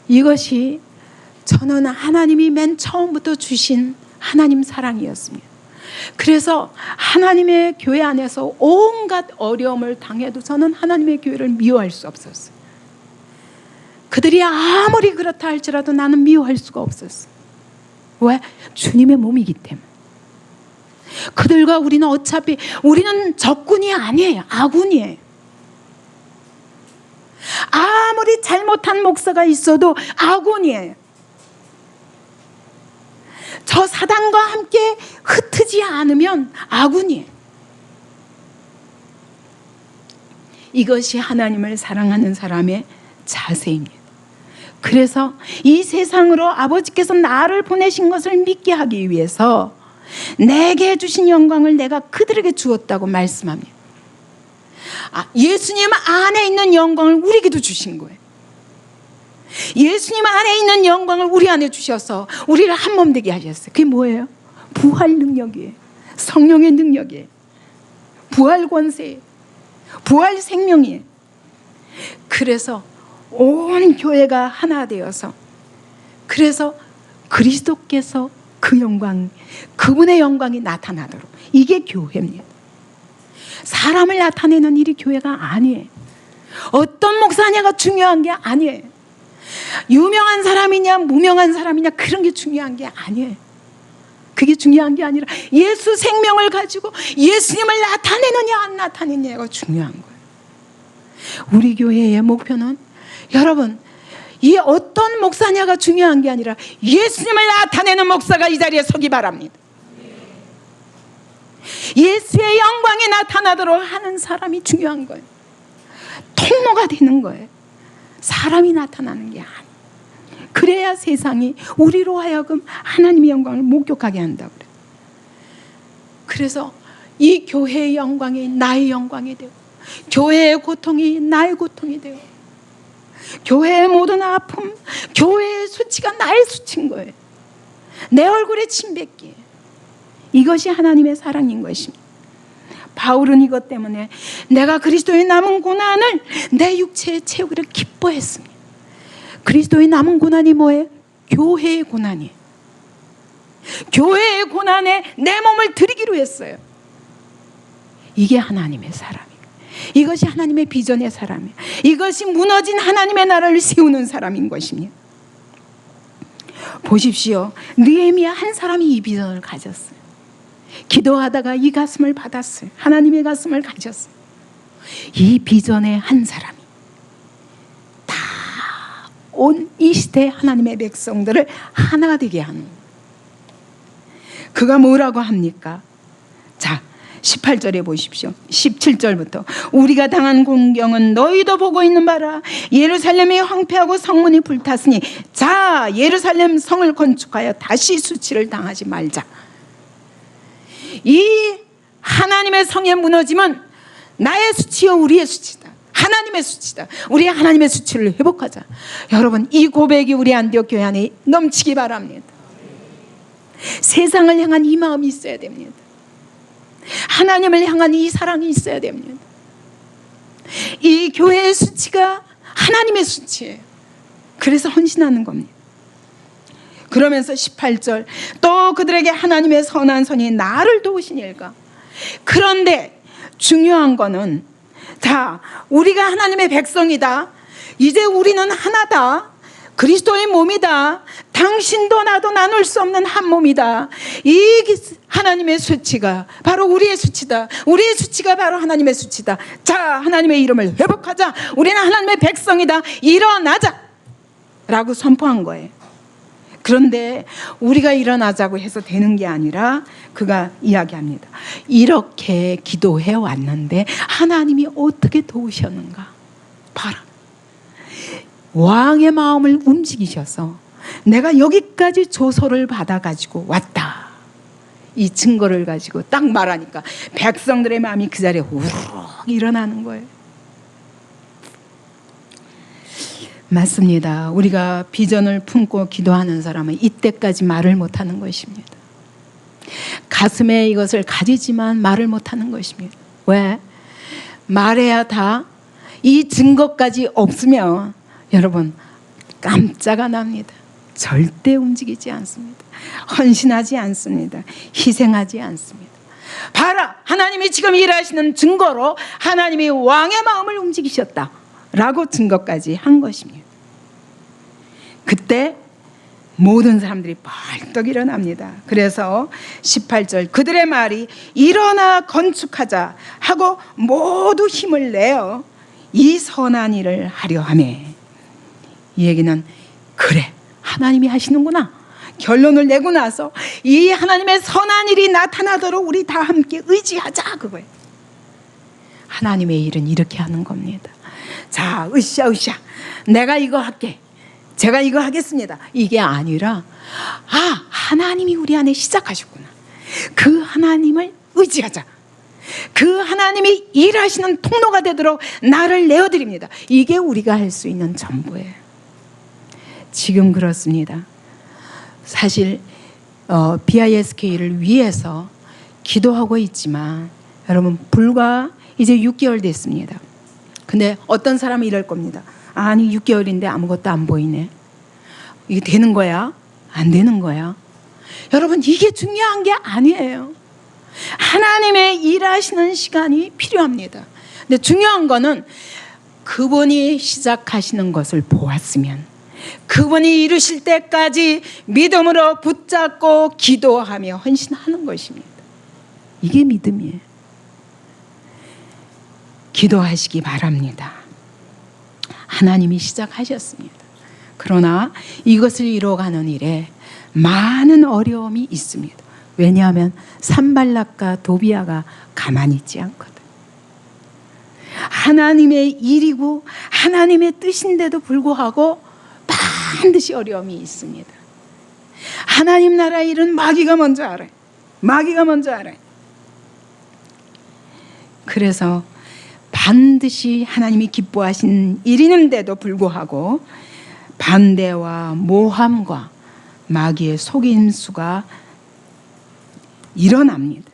이것이 저는 하나님이 맨 처음부터 주신 하나님 사랑이었습니다. 그래서 하나님의 교회 안에서 온갖 어려움을 당해도 저는 하나님의 교회를 미워할 수 없었어요. 그들이 아무리 그렇다 할지라도 나는 미워할 수가 없었어요. 왜? 주님의 몸이기 때문에. 그들과 우리는 어차피, 우리는 적군이 아니에요. 아군이에요. 아무리 잘못한 목사가 있어도 아군이에요. 저 사단과 함께 흩어지지 않으면 아군이에요. 이것이 하나님을 사랑하는 사람의 자세입니다. 그래서 이 세상으로 아버지께서 나를 보내신 것을 믿게 하기 위해서 내게 주신 영광을 내가 그들에게 주었다고 말씀합니다. 예수님 안에 있는 영광을 우리에게도 주신 거예요. 예수님 안에 있는 영광을 우리 안에 주셔서 우리를 한 몸 되게 하셨어요. 그게 뭐예요? 부활 능력이에요. 성령의 능력이에요. 부활 권세예요. 부활 생명이에요. 그래서 온 교회가 하나 되어서, 그래서 그리스도께서 그 영광, 그분의 영광이 나타나도록, 이게 교회입니다. 사람을 나타내는 일이 교회가 아니에요. 어떤 목사냐가 중요한 게 아니에요. 유명한 사람이냐 무명한 사람이냐 그런 게 중요한 게 아니에요. 그게 중요한 게 아니라 예수 생명을 가지고 예수님을 나타내느냐 안 나타내느냐가 중요한 거예요. 우리 교회의 목표는, 여러분, 이 어떤 목사냐가 중요한 게 아니라 예수님을 나타내는 목사가 이 자리에 서기 바랍니다. 예수의 영광이 나타나도록 하는 사람이 중요한 거예요. 통로가 되는 거예요. 사람이 나타나는 게 아니에요. 그래야 세상이 우리로 하여금 하나님의 영광을 목격하게 한다고 그래요. 그래서 이 교회의 영광이 나의 영광이 되고, 교회의 고통이 나의 고통이 되고, 교회의 모든 아픔, 교회의 수치가 나의 수치인 거예요. 내 얼굴에 침 뱉기. 이것이 하나님의 사랑인 것입니다. 바울은 이것 때문에 내가 그리스도의 남은 고난을 내 육체에 채우기를 기뻐했습니다. 그리스도의 남은 고난이 뭐예요? 교회의 고난이에요. 교회의 고난에 내 몸을 드리기로 했어요. 이게 하나님의 사랑이에요. 이것이 하나님의 비전의 사람이에요. 이것이 무너진 하나님의 나라를 세우는 사람인 것입니다. 보십시오. 느헤미야 한 사람이 이 비전을 가졌어요. 기도하다가 이 가슴을 받았어요. 하나님의 가슴을 가졌어요. 이 비전의 한 사람이 다 온 이 시대 하나님의 백성들을 하나 되게 하는, 그가 뭐라고 합니까? 자, 18절에 보십시오. 17절부터 우리가 당한 공경은 너희도 보고 있는 바라. 예루살렘이 황폐하고 성문이 불탔으니 자, 예루살렘 성을 건축하여 다시 수치를 당하지 말자. 이 하나님의 성의 무너짐은 나의 수치요 우리의 수치다. 하나님의 수치다. 우리 하나님의 수치를 회복하자. 여러분, 이 고백이 우리 안디옥 교회 안에 넘치기 바랍니다. 세상을 향한 이 마음이 있어야 됩니다. 하나님을 향한 이 사랑이 있어야 됩니다. 이 교회의 수치가 하나님의 수치예요. 그래서 헌신하는 겁니다. 그러면서 18절, 또 그들에게 하나님의 선한 선이 나를 도우시니까. 그런데 중요한 거는, 자, 우리가 하나님의 백성이다. 이제 우리는 하나다. 그리스도의 몸이다. 당신도 나도 나눌 수 없는 한 몸이다. 이 하나님의 수치가 바로 우리의 수치다. 우리의 수치가 바로 하나님의 수치다. 자, 하나님의 이름을 회복하자. 우리는 하나님의 백성이다. 일어나자 라고 선포한 거예요. 그런데 우리가 일어나자고 해서 되는 게 아니라 그가 이야기합니다. 이렇게 기도해 왔는데 하나님이 어떻게 도우셨는가 봐라. 왕의 마음을 움직이셔서 내가 여기까지 조서를 받아가지고 왔다. 이 증거를 가지고 딱 말하니까 백성들의 마음이 그 자리에 우르르 일어나는 거예요. 맞습니다. 우리가 비전을 품고 기도하는 사람은 이때까지 말을 못하는 것입니다. 가슴에 이것을 가지지만 말을 못하는 것입니다. 왜? 말해야 다 이 증거까지 없으면 여러분 깜짝아 납니다. 절대 움직이지 않습니다. 헌신하지 않습니다. 희생하지 않습니다. 봐라, 하나님이 지금 일하시는 증거로 하나님이 왕의 마음을 움직이셨다 라고 증거까지 한 것입니다. 그때 모든 사람들이 벌떡 일어납니다. 그래서 18절, 그들의 말이 일어나 건축하자 하고 모두 힘을 내어 이 선한 일을 하려 하며. 이 얘기는 그래, 하나님이 하시는구나 결론을 내고 나서 이 하나님의 선한 일이 나타나도록 우리 다 함께 의지하자, 그거예요. 하나님의 일은 이렇게 하는 겁니다. 자, 으쌰 내가 이거 할게, 제가 이거 하겠습니다, 이게 아니라 하나님이 우리 안에 시작하셨구나, 그 하나님을 의지하자, 그 하나님이 일하시는 통로가 되도록 나를 내어드립니다. 이게 우리가 할 수 있는 전부예요. 지금 그렇습니다. 사실 BISK를 위해서 기도하고 있지만 여러분 불과 이제 6개월 됐습니다. 근데 어떤 사람은 이럴 겁니다. 아니 6개월인데 아무것도 안 보이네. 이게 되는 거야? 안 되는 거야? 여러분 이게 중요한 게 아니에요. 하나님의 일하시는 시간이 필요합니다. 근데 중요한 거는 그분이 시작하시는 것을 보았으면 그분이 이루실 때까지 믿음으로 붙잡고 기도하며 헌신하는 것입니다. 이게 믿음이에요. 기도하시기 바랍니다. 하나님이 시작하셨습니다. 그러나 이것을 이루어가는 일에 많은 어려움이 있습니다. 왜냐하면 산발락과 도비아가 가만히 있지 않거든. 하나님의 일이고 하나님의 뜻인데도 불구하고 반드시 어려움이 있습니다. 하나님 나라 일은 마귀가 먼저 알아요. 마귀가 먼저 알아요. 그래서 반드시 하나님이 기뻐하신 일이는데도 불구하고 반대와 모함과 마귀의 속임수가 일어납니다.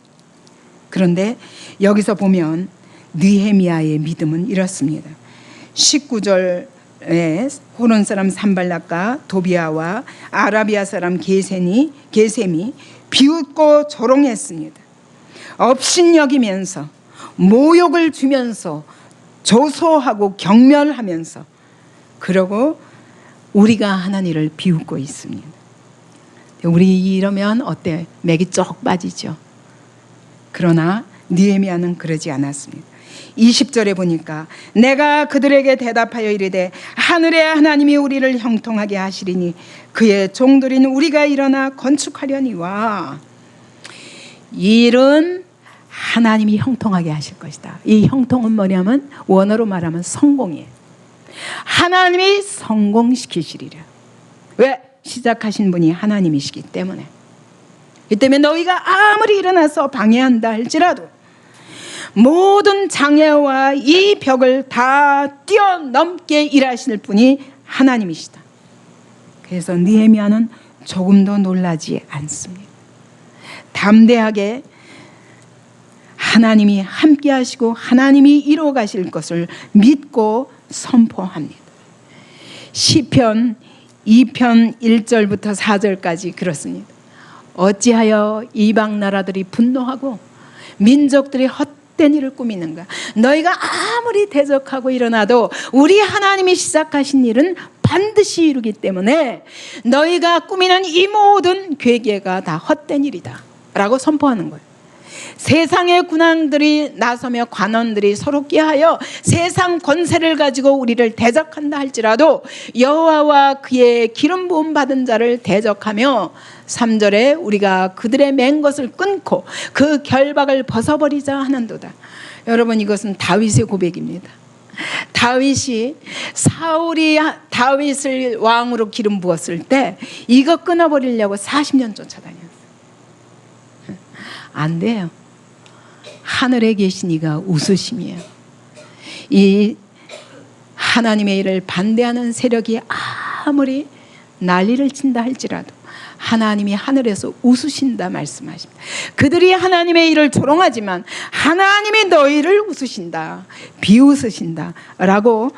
그런데 여기서 보면 느헤미야의 믿음은 이렇습니다. 19절에 호론 사람 산발락과 도비아와 아라비아 사람 게셈이 비웃고 조롱했습니다. 업신여기면서 모욕을 주면서 조소하고 경멸하면서 그러고 우리가 하는 일을 비웃고 있습니다. 우리 이러면 어때? 맥이 쩍 빠지죠. 그러나 느헤미야는 그러지 않았습니다. 20절에 보니까 내가 그들에게 대답하여 이르되 하늘의 하나님이 우리를 형통하게 하시리니 그의 종들인 우리가 일어나 건축하려니와. 이 일은 하나님이 형통하게 하실 것이다. 이 형통은 뭐냐면 원어로 말하면 성공이에요. 하나님이 성공시키시리라. 왜? 시작하신 분이 하나님이시기 때문에. 이 때문에 너희가 아무리 일어나서 방해한다 할지라도 모든 장애와 이 벽을 다 뛰어넘게 일하실 분이 하나님이시다. 그래서 느헤미야는 조금도 놀라지 않습니다. 담대하게 하나님이 함께 하시고 하나님이 이루어 가실 것을 믿고 선포합니다. 시편 2편 1절부터 4절까지 그렇습니다. 어찌하여 이방 나라들이 분노하고 민족들이 헛된 일을 꾸미는가. 너희가 아무리 대적하고 일어나도 우리 하나님이 시작하신 일은 반드시 이루기 때문에 너희가 꾸미는 이 모든 괴계가 다 헛된 일이다 라고 선포하는 거예요. 세상의 군왕들이 나서며 관원들이 서로 꾀하여 세상 권세를 가지고 우리를 대적한다 할지라도 여호와와 그의 기름 부음 받은 자를 대적하며 3절에 우리가 그들의 맨 것을 끊고 그 결박을 벗어버리자 하는도다. 여러분, 이것은 다윗의 고백입니다. 다윗이 사울이 다윗을 왕으로 기름 부었을 때 이거 끊어버리려고 40년 쫓아다녔어요. 안 돼요. 하늘에 계신 이가 웃으심이에요. 이 하나님의 일을 반대하는 세력이 아무리 난리를 친다 할지라도 하나님이 하늘에서 웃으신다 말씀하십니다. 그들이 하나님의 일을 조롱하지만 하나님이 너희를 웃으신다, 비웃으신다 라고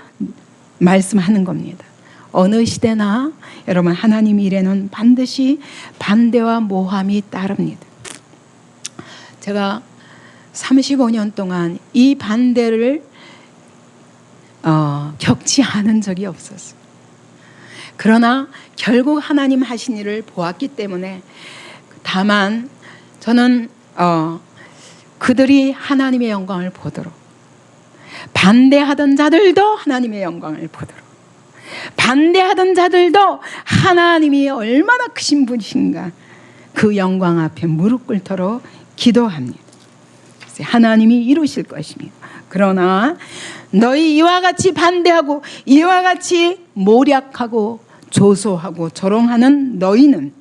말씀하는 겁니다. 어느 시대나 여러분, 하나님 일에는 반드시 반대와 모함이 따릅니다. 제가 35년 동안 이 반대를 겪지 않은 적이 없었어요. 그러나 결국 하나님 하신 일을 보았기 때문에, 다만 저는 그들이 하나님의 영광을 보도록, 반대하던 자들도 하나님의 영광을 보도록, 반대하던 자들도 하나님이 얼마나 크신 분이신가 그 영광 앞에 무릎 꿇도록 기도합니다. 하나님이 이루실 것입니다. 그러나 너희 이와 같이 반대하고 이와 같이 모략하고 조소하고 조롱하는 너희는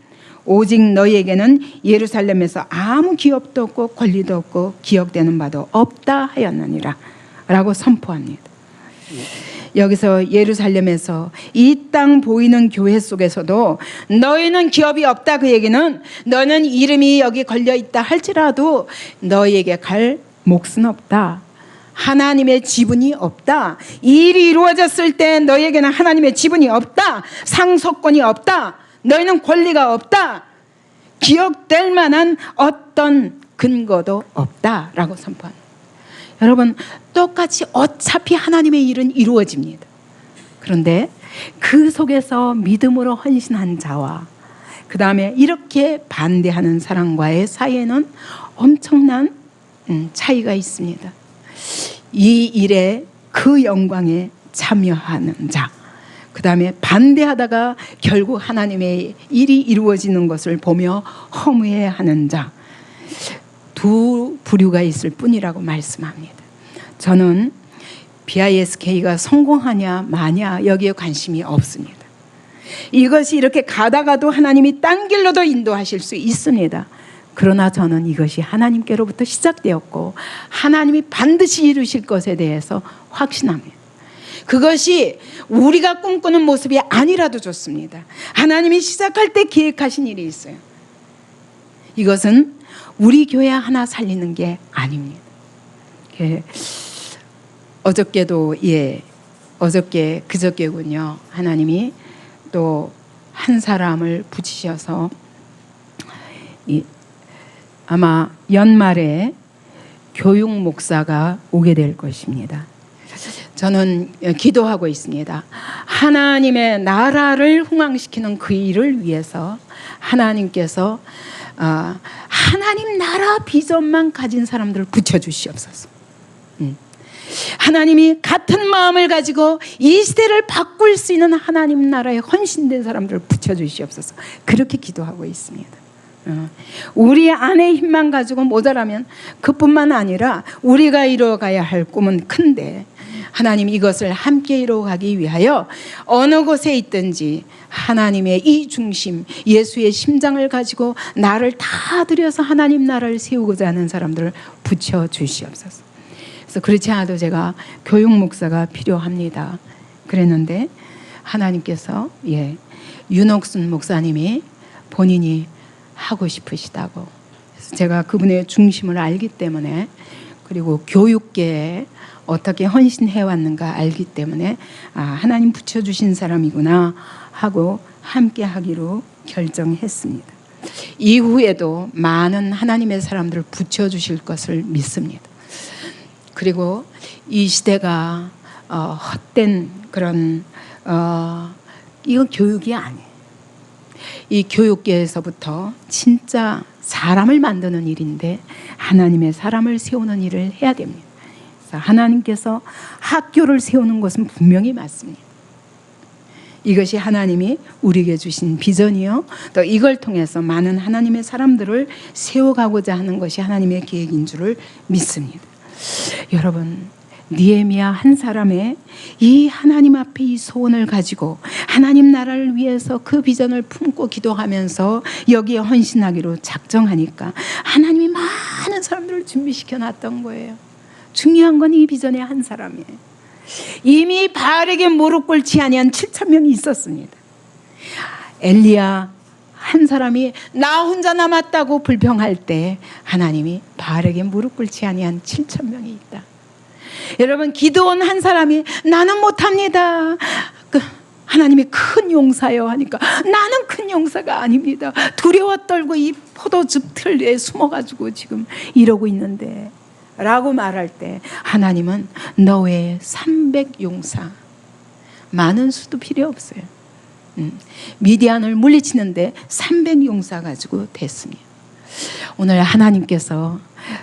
오직 너희에게는 예루살렘에서 아무 기업도 없고 권리도 없고 기억되는 바도 없다 하였느니라 라고 선포합니다. 여기서 예루살렘에서 이 땅 보이는 교회 속에서도 너희는 기업이 없다, 그 얘기는 너는 이름이 여기 걸려있다 할지라도 너희에게 갈 몫은 없다, 하나님의 지분이 없다, 이 일이 이루어졌을 때 너희에게는 하나님의 지분이 없다, 상속권이 없다, 너희는 권리가 없다, 기억될 만한 어떤 근거도 없다라고 선포합니다. 여러분, 똑같이 어차피 하나님의 일은 이루어집니다. 그런데 그 속에서 믿음으로 헌신한 자와 그 다음에 이렇게 반대하는 사람과의 사이에는 엄청난 차이가 있습니다. 이 일에 그 영광에 참여하는 자, 그 다음에 반대하다가 결국 하나님의 일이 이루어지는 것을 보며 허무해하는 자, 두 부류가 있을 뿐이라고 말씀합니다. 저는 BISK가 성공하냐 마냐 여기에 관심이 없습니다. 이것이 이렇게 가다가도 하나님이 딴 길로도 인도하실 수 있습니다. 그러나 저는 이것이 하나님께로부터 시작되었고 하나님이 반드시 이루실 것에 대해서 확신합니다. 그것이 우리가 꿈꾸는 모습이 아니라도 좋습니다. 하나님이 시작할 때 계획하신 일이 있어요. 이것은 우리 교회 하나 살리는 게 아닙니다. 어저께도 그저께군요. 하나님이 또 한 사람을 붙이셔서 아마 연말에 교육 목사가 오게 될 것입니다. 저는 기도하고 있습니다. 하나님의 나라를 흥왕시키는 그 일을 위해서 하나님께서 하나님 나라 비전만 가진 사람들을 붙여주시옵소서. 하나님이 같은 마음을 가지고 이 시대를 바꿀 수 있는 하나님 나라에 헌신된 사람들을 붙여주시옵소서. 그렇게 기도하고 있습니다. 우리 안의 힘만 가지고 모자라면 그뿐만 아니라 우리가 이루어가야 할 꿈은 큰데 하나님 이것을 함께 이루어가기 위하여 어느 곳에 있든지 하나님의 이 중심, 예수의 심장을 가지고 나를 다 들여서 하나님 나라를 세우고자 하는 사람들을 붙여주시옵소서. 그래서 그렇지 않아도 제가 교육 목사가 필요합니다. 그랬는데 하나님께서 윤옥순 목사님이 본인이 하고 싶으시다고. 그래서 제가 그분의 중심을 알기 때문에, 그리고 교육계에 어떻게 헌신해 왔는가 알기 때문에 하나님 붙여주신 사람이구나 하고 함께 하기로 결정했습니다. 이후에도 많은 하나님의 사람들을 붙여주실 것을 믿습니다. 그리고 이 시대가 헛된 그런 이건 교육이 아니에요. 이 교육계에서부터 진짜 사람을 만드는 일인데 하나님의 사람을 세우는 일을 해야 됩니다. 그래서 하나님께서 학교를 세우는 것은 분명히 맞습니다. 이것이 하나님이 우리에게 주신 비전이요, 또 이걸 통해서 많은 하나님의 사람들을 세워가고자 하는 것이 하나님의 계획인 줄을 믿습니다. 여러분, 느헤미야 한 사람의 이 하나님 앞에 이 소원을 가지고 하나님 나라를 위해서 그 비전을 품고 기도하면서 여기에 헌신하기로 작정하니까 하나님이 많은 사람들을 준비시켜 놨던 거예요. 중요한 건 이 비전의 한 사람이에요. 이미 바알에게 무릎 꿇지 아니한 7,000명이 있었습니다. 엘리야 한 사람이 나 혼자 남았다고 불평할 때 하나님이 바알에게 무릎 꿇지 아니한 7,000명이 있다. 여러분, 기드온 한 사람이 나는 못합니다. 하나님이 큰 용사요 하니까 나는 큰 용사가 아닙니다. 두려워 떨고 이 포도즙 틀에 숨어가지고 지금 이러고 있는데 라고 말할 때 하나님은 너 외에 300용사, 많은 수도 필요 없어요. 미디안을 물리치는데 300용사 가지고 됐습니다. 오늘 하나님께서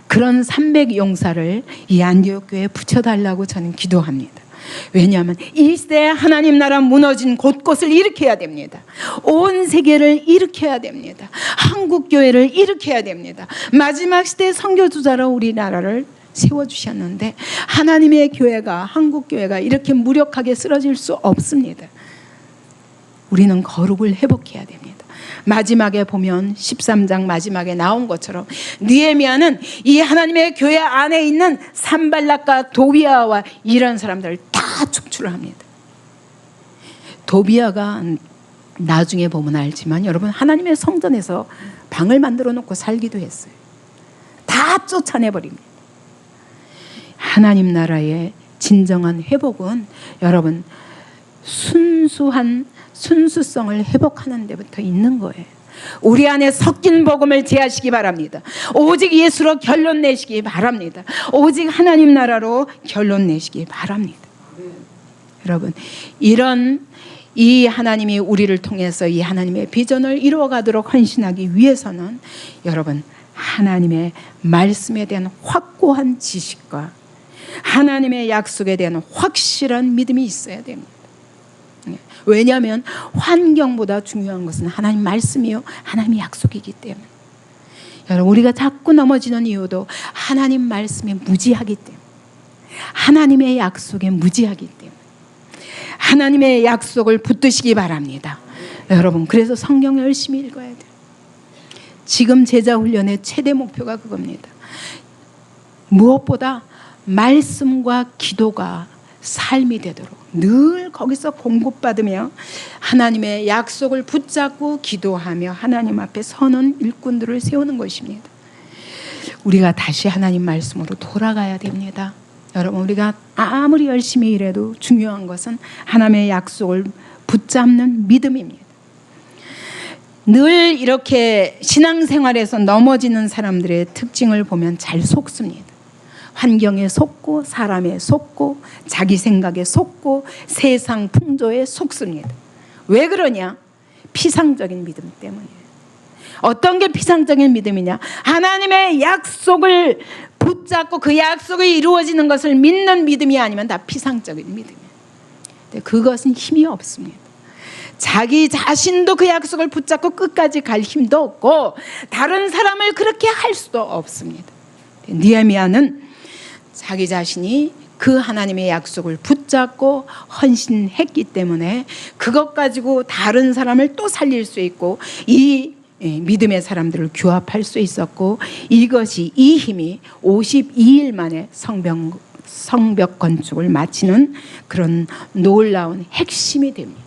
그런 300용사를 이 안디옥 교회에 붙여달라고 저는 기도합니다. 왜냐하면 이 시대에 하나님 나라 무너진 곳곳을 일으켜야 됩니다. 온 세계를 일으켜야 됩니다. 한국 교회를 일으켜야 됩니다. 마지막 시대 선교주자로 우리나라를 세워주셨는데 하나님의 교회가, 한국 교회가 이렇게 무력하게 쓰러질 수 없습니다. 우리는 거룩을 회복해야 됩니다. 마지막에 보면 13장 마지막에 나온 것처럼 느헤미야는 이 하나님의 교회 안에 있는 산발락과 도비아와 이런 사람들을 다 축출을 합니다. 도비아가 나중에 보면 알지만 여러분, 하나님의 성전에서 방을 만들어 놓고 살기도 했어요. 다 쫓아내버립니다. 하나님 나라의 진정한 회복은 여러분 순수성을 회복하는 데부터 있는 거예요. 우리 안에 섞인 복음을 제하시기 바랍니다. 오직 예수로 결론 내시기 바랍니다. 오직 하나님 나라로 결론 내시기 바랍니다. 여러분, 이 하나님이 우리를 통해서 이 하나님의 비전을 이루어가도록 헌신하기 위해서는 여러분, 하나님의 말씀에 대한 확고한 지식과 하나님의 약속에 대한 확실한 믿음이 있어야 됩니다. 왜냐하면 환경보다 중요한 것은 하나님 말씀이요, 하나님의 약속이기 때문에. 여러분, 우리가 자꾸 넘어지는 이유도 하나님 말씀에 무지하기 때문에, 하나님의 약속에 무지하기 때문에. 하나님의 약속을 붙드시기 바랍니다. 여러분, 그래서 성경 열심히 읽어야 돼요. 지금 제자훈련의 최대 목표가 그겁니다. 무엇보다 말씀과 기도가 삶이 되도록 늘 거기서 공급받으며 하나님의 약속을 붙잡고 기도하며 하나님 앞에 서는 일꾼들을 세우는 것입니다. 우리가 다시 하나님 말씀으로 돌아가야 됩니다. 여러분, 우리가 아무리 열심히 일해도 중요한 것은 하나님의 약속을 붙잡는 믿음입니다. 늘 이렇게 신앙생활에서 넘어지는 사람들의 특징을 보면 잘 속습니다. 환경에 속고 사람에 속고 자기 생각에 속고 세상 풍조에 속습니다. 왜 그러냐? 피상적인 믿음 때문이에요. 어떤 게 피상적인 믿음이냐? 하나님의 약속을 붙잡고 그 약속이 이루어지는 것을 믿는 믿음이 아니면 다 피상적인 믿음이에요. 근데 그것은 힘이 없습니다. 자기 자신도 그 약속을 붙잡고 끝까지 갈 힘도 없고 다른 사람을 그렇게 할 수도 없습니다. 느헤미야는 자기 자신이 그 하나님의 약속을 붙잡고 헌신했기 때문에 그것 가지고 다른 사람을 또 살릴 수 있고 이 믿음의 사람들을 규합할 수 있었고, 이 힘이 52일 만에 성벽 건축을 마치는 그런 놀라운 핵심이 됩니다.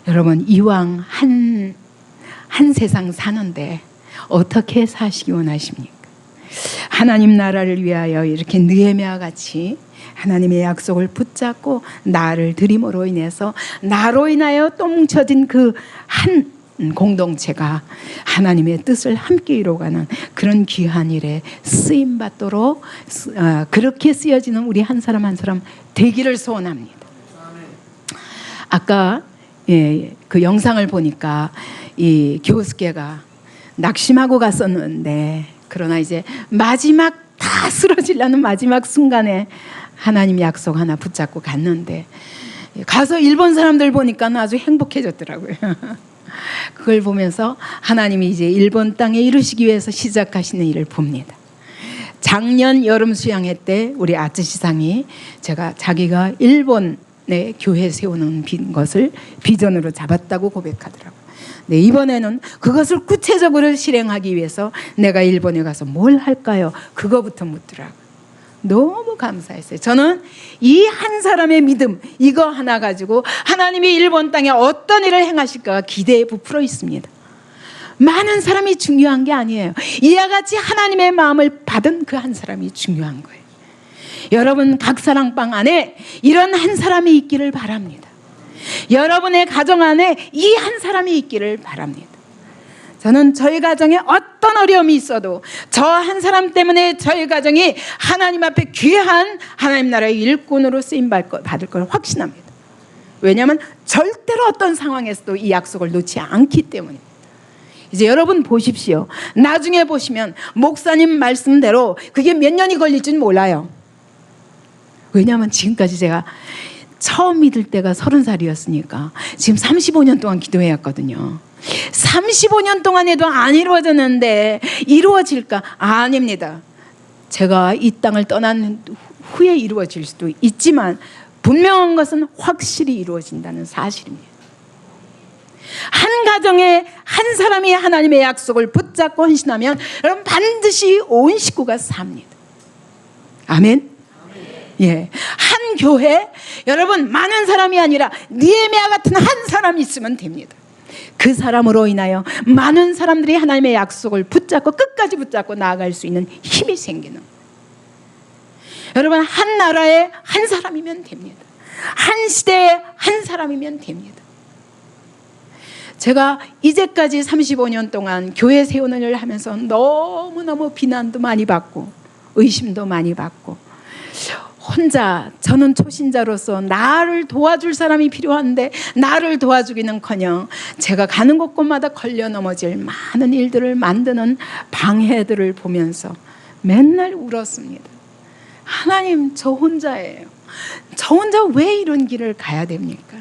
여러분, 이왕 한 세상 사는데 어떻게 사시기 원하십니까? 하나님 나라를 위하여 이렇게 느헤미야와 같이 하나님의 약속을 붙잡고 나를 드림으로 인해서 나로 인하여 또 뭉쳐진 그 한 공동체가 하나님의 뜻을 함께 이루어가는 그런 귀한 일에 쓰임받도록 그렇게 쓰여지는 우리 한 사람 한 사람 되기를 소원합니다. 아까 그 영상을 보니까 이 교수께가 낙심하고 갔었는데, 그러나 이제 마지막 다 쓰러지려는 마지막 순간에 하나님 약속 하나 붙잡고 갔는데, 가서 일본 사람들 보니까 아주 행복해졌더라고요. 그걸 보면서 하나님이 이제 일본 땅에 이루시기 위해서 시작하시는 일을 봅니다. 작년 여름 수양회 때 우리 아츠시상이 자기가 일본에 교회 세우는 것을 비전으로 잡았다고 고백하더라고요. 네, 이번에는 그것을 구체적으로 실행하기 위해서 내가 일본에 가서 뭘 할까요? 그거부터 묻더라고요. 너무 감사했어요. 저는 이 한 사람의 믿음, 이거 하나 가지고 하나님이 일본 땅에 어떤 일을 행하실까 기대에 부풀어 있습니다. 많은 사람이 중요한 게 아니에요. 이와 같이 하나님의 마음을 받은 그 한 사람이 중요한 거예요. 여러분 각사랑방 안에 이런 한 사람이 있기를 바랍니다. 여러분의 가정 안에 이 한 사람이 있기를 바랍니다. 저는 저희 가정에 어떤 어려움이 있어도 저 한 사람 때문에 저희 가정이 하나님 앞에 귀한 하나님 나라의 일꾼으로 쓰임받을 걸 확신합니다. 왜냐하면 절대로 어떤 상황에서도 이 약속을 놓지 않기 때문입니다. 이제 여러분 보십시오. 나중에 보시면 목사님 말씀대로 그게 몇 년이 걸릴지는 몰라요. 왜냐하면 지금까지 제가 처음 믿을 때가 30살이었으니까 지금 35년 동안 기도해왔거든요. 35년 동안 해도 안 이루어졌는데 이루어질까? 아닙니다. 제가 이 땅을 떠난 후에 이루어질 수도 있지만 분명한 것은 확실히 이루어진다는 사실입니다. 한 가정에 한 사람이 하나님의 약속을 붙잡고 헌신하면 여러분 반드시 온 식구가 삽니다. 아멘. 예, 한 교회 여러분 많은 사람이 아니라 느헤미야 같은 한 사람이 있으면 됩니다. 그 사람으로 인하여 많은 사람들이 하나님의 약속을 붙잡고 끝까지 붙잡고 나아갈 수 있는 힘이 생기는 거예요. 여러분 한 나라에 한 사람이면 됩니다. 한 시대에 한 사람이면 됩니다. 제가 이제까지 35년 동안 교회 세우는 일을 하면서 너무너무 비난도 많이 받고 의심도 많이 받고 혼자 저는 초신자로서 나를 도와줄 사람이 필요한데 나를 도와주기는커녕 제가 가는 곳곳마다 걸려 넘어질 많은 일들을 만드는 방해들을 보면서 맨날 울었습니다. 하나님 저 혼자예요. 저 혼자 왜 이런 길을 가야 됩니까?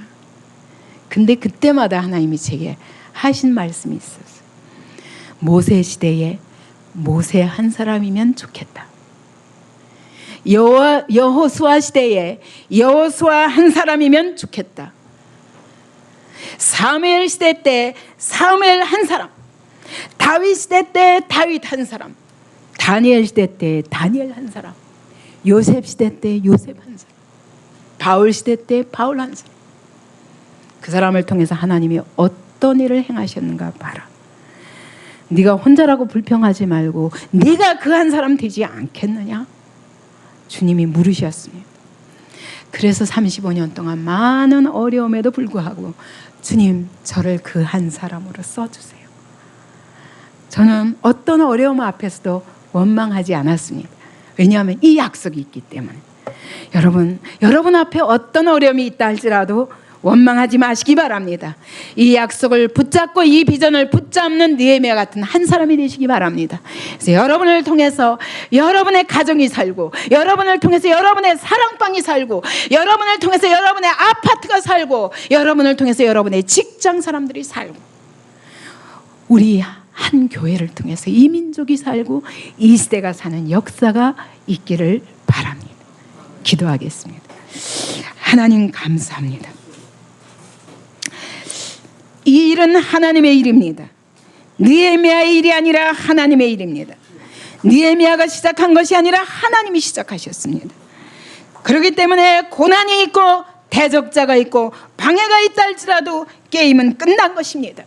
근데 그때마다 하나님이 제게 하신 말씀이 있었어요. 모세 시대에 모세 한 사람이면 좋겠다. 여호수아 시대에 여호수아 한 사람이면 좋겠다. 사무엘 시대 때 사무엘 한 사람, 다윗 시대 때 다윗 한 사람, 다니엘 시대 때 다니엘 한 사람, 요셉 시대 때 요셉 한 사람, 바울 시대 때 바울 한 사람. 그 사람을 통해서 하나님이 어떤 일을 행하셨는가 봐라. 네가 혼자라고 불평하지 말고 네가 그 한 사람 되지 않겠느냐? 주님이 물으셨습니다. 그래서 35년 동안 많은 어려움에도 불구하고 주님 저를 그 한 사람으로 써주세요. 저는 어떤 어려움 앞에서도 원망하지 않았습니다. 왜냐하면 이 약속이 있기 때문에. 여러분 앞에 어떤 어려움이 있다 할지라도 원망하지 마시기 바랍니다. 이 약속을 붙잡고 이 비전을 붙잡는 느헤미야 같은 한 사람이 되시기 바랍니다. 그래서 여러분을 통해서 여러분의 가정이 살고, 여러분을 통해서 여러분의 사랑방이 살고, 여러분을 통해서 여러분의 아파트가 살고, 여러분을 통해서 여러분의 직장 사람들이 살고, 우리 한 교회를 통해서 이 민족이 살고 이 시대가 사는 역사가 있기를 바랍니다. 기도하겠습니다. 하나님 감사합니다. 이 일은 하나님의 일입니다. 느헤미야의 일이 아니라 하나님의 일입니다. 느헤미야가 시작한 것이 아니라 하나님이 시작하셨습니다. 그렇기 때문에 고난이 있고 대적자가 있고 방해가 있다 할지라도 게임은 끝난 것입니다.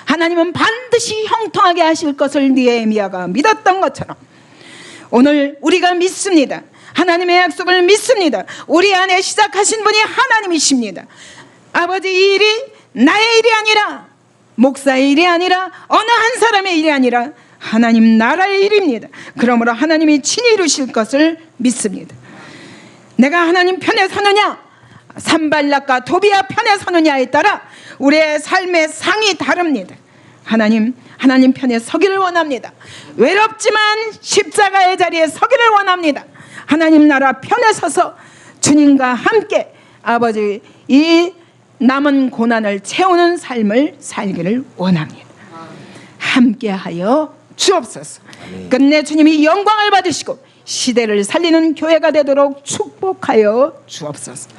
하나님은 반드시 형통하게 하실 것을 느헤미야가 믿었던 것처럼 오늘 우리가 믿습니다. 하나님의 약속을 믿습니다. 우리 안에 시작하신 분이 하나님이십니다. 아버지, 이 일이 나의 일이 아니라, 목사의 일이 아니라, 어느 한 사람의 일이 아니라 하나님 나라의 일입니다. 그러므로 하나님이 친히 이루실 것을 믿습니다. 내가 하나님 편에 서느냐, 산발락과 도비아 편에 서느냐에 따라 우리의 삶의 상이 다릅니다. 하나님 편에 서기를 원합니다. 외롭지만 십자가의 자리에 서기를 원합니다. 하나님 나라 편에 서서 주님과 함께 아버지 이 남은 고난을 채우는 삶을 살기를 원합니다. 함께하여 주옵소서. 끝내 주님이 영광을 받으시고 시대를 살리는 교회가 되도록 축복하여 주옵소서.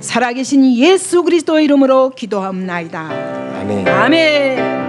살아계신 예수 그리스도 이름으로 기도합나이다. 아멘.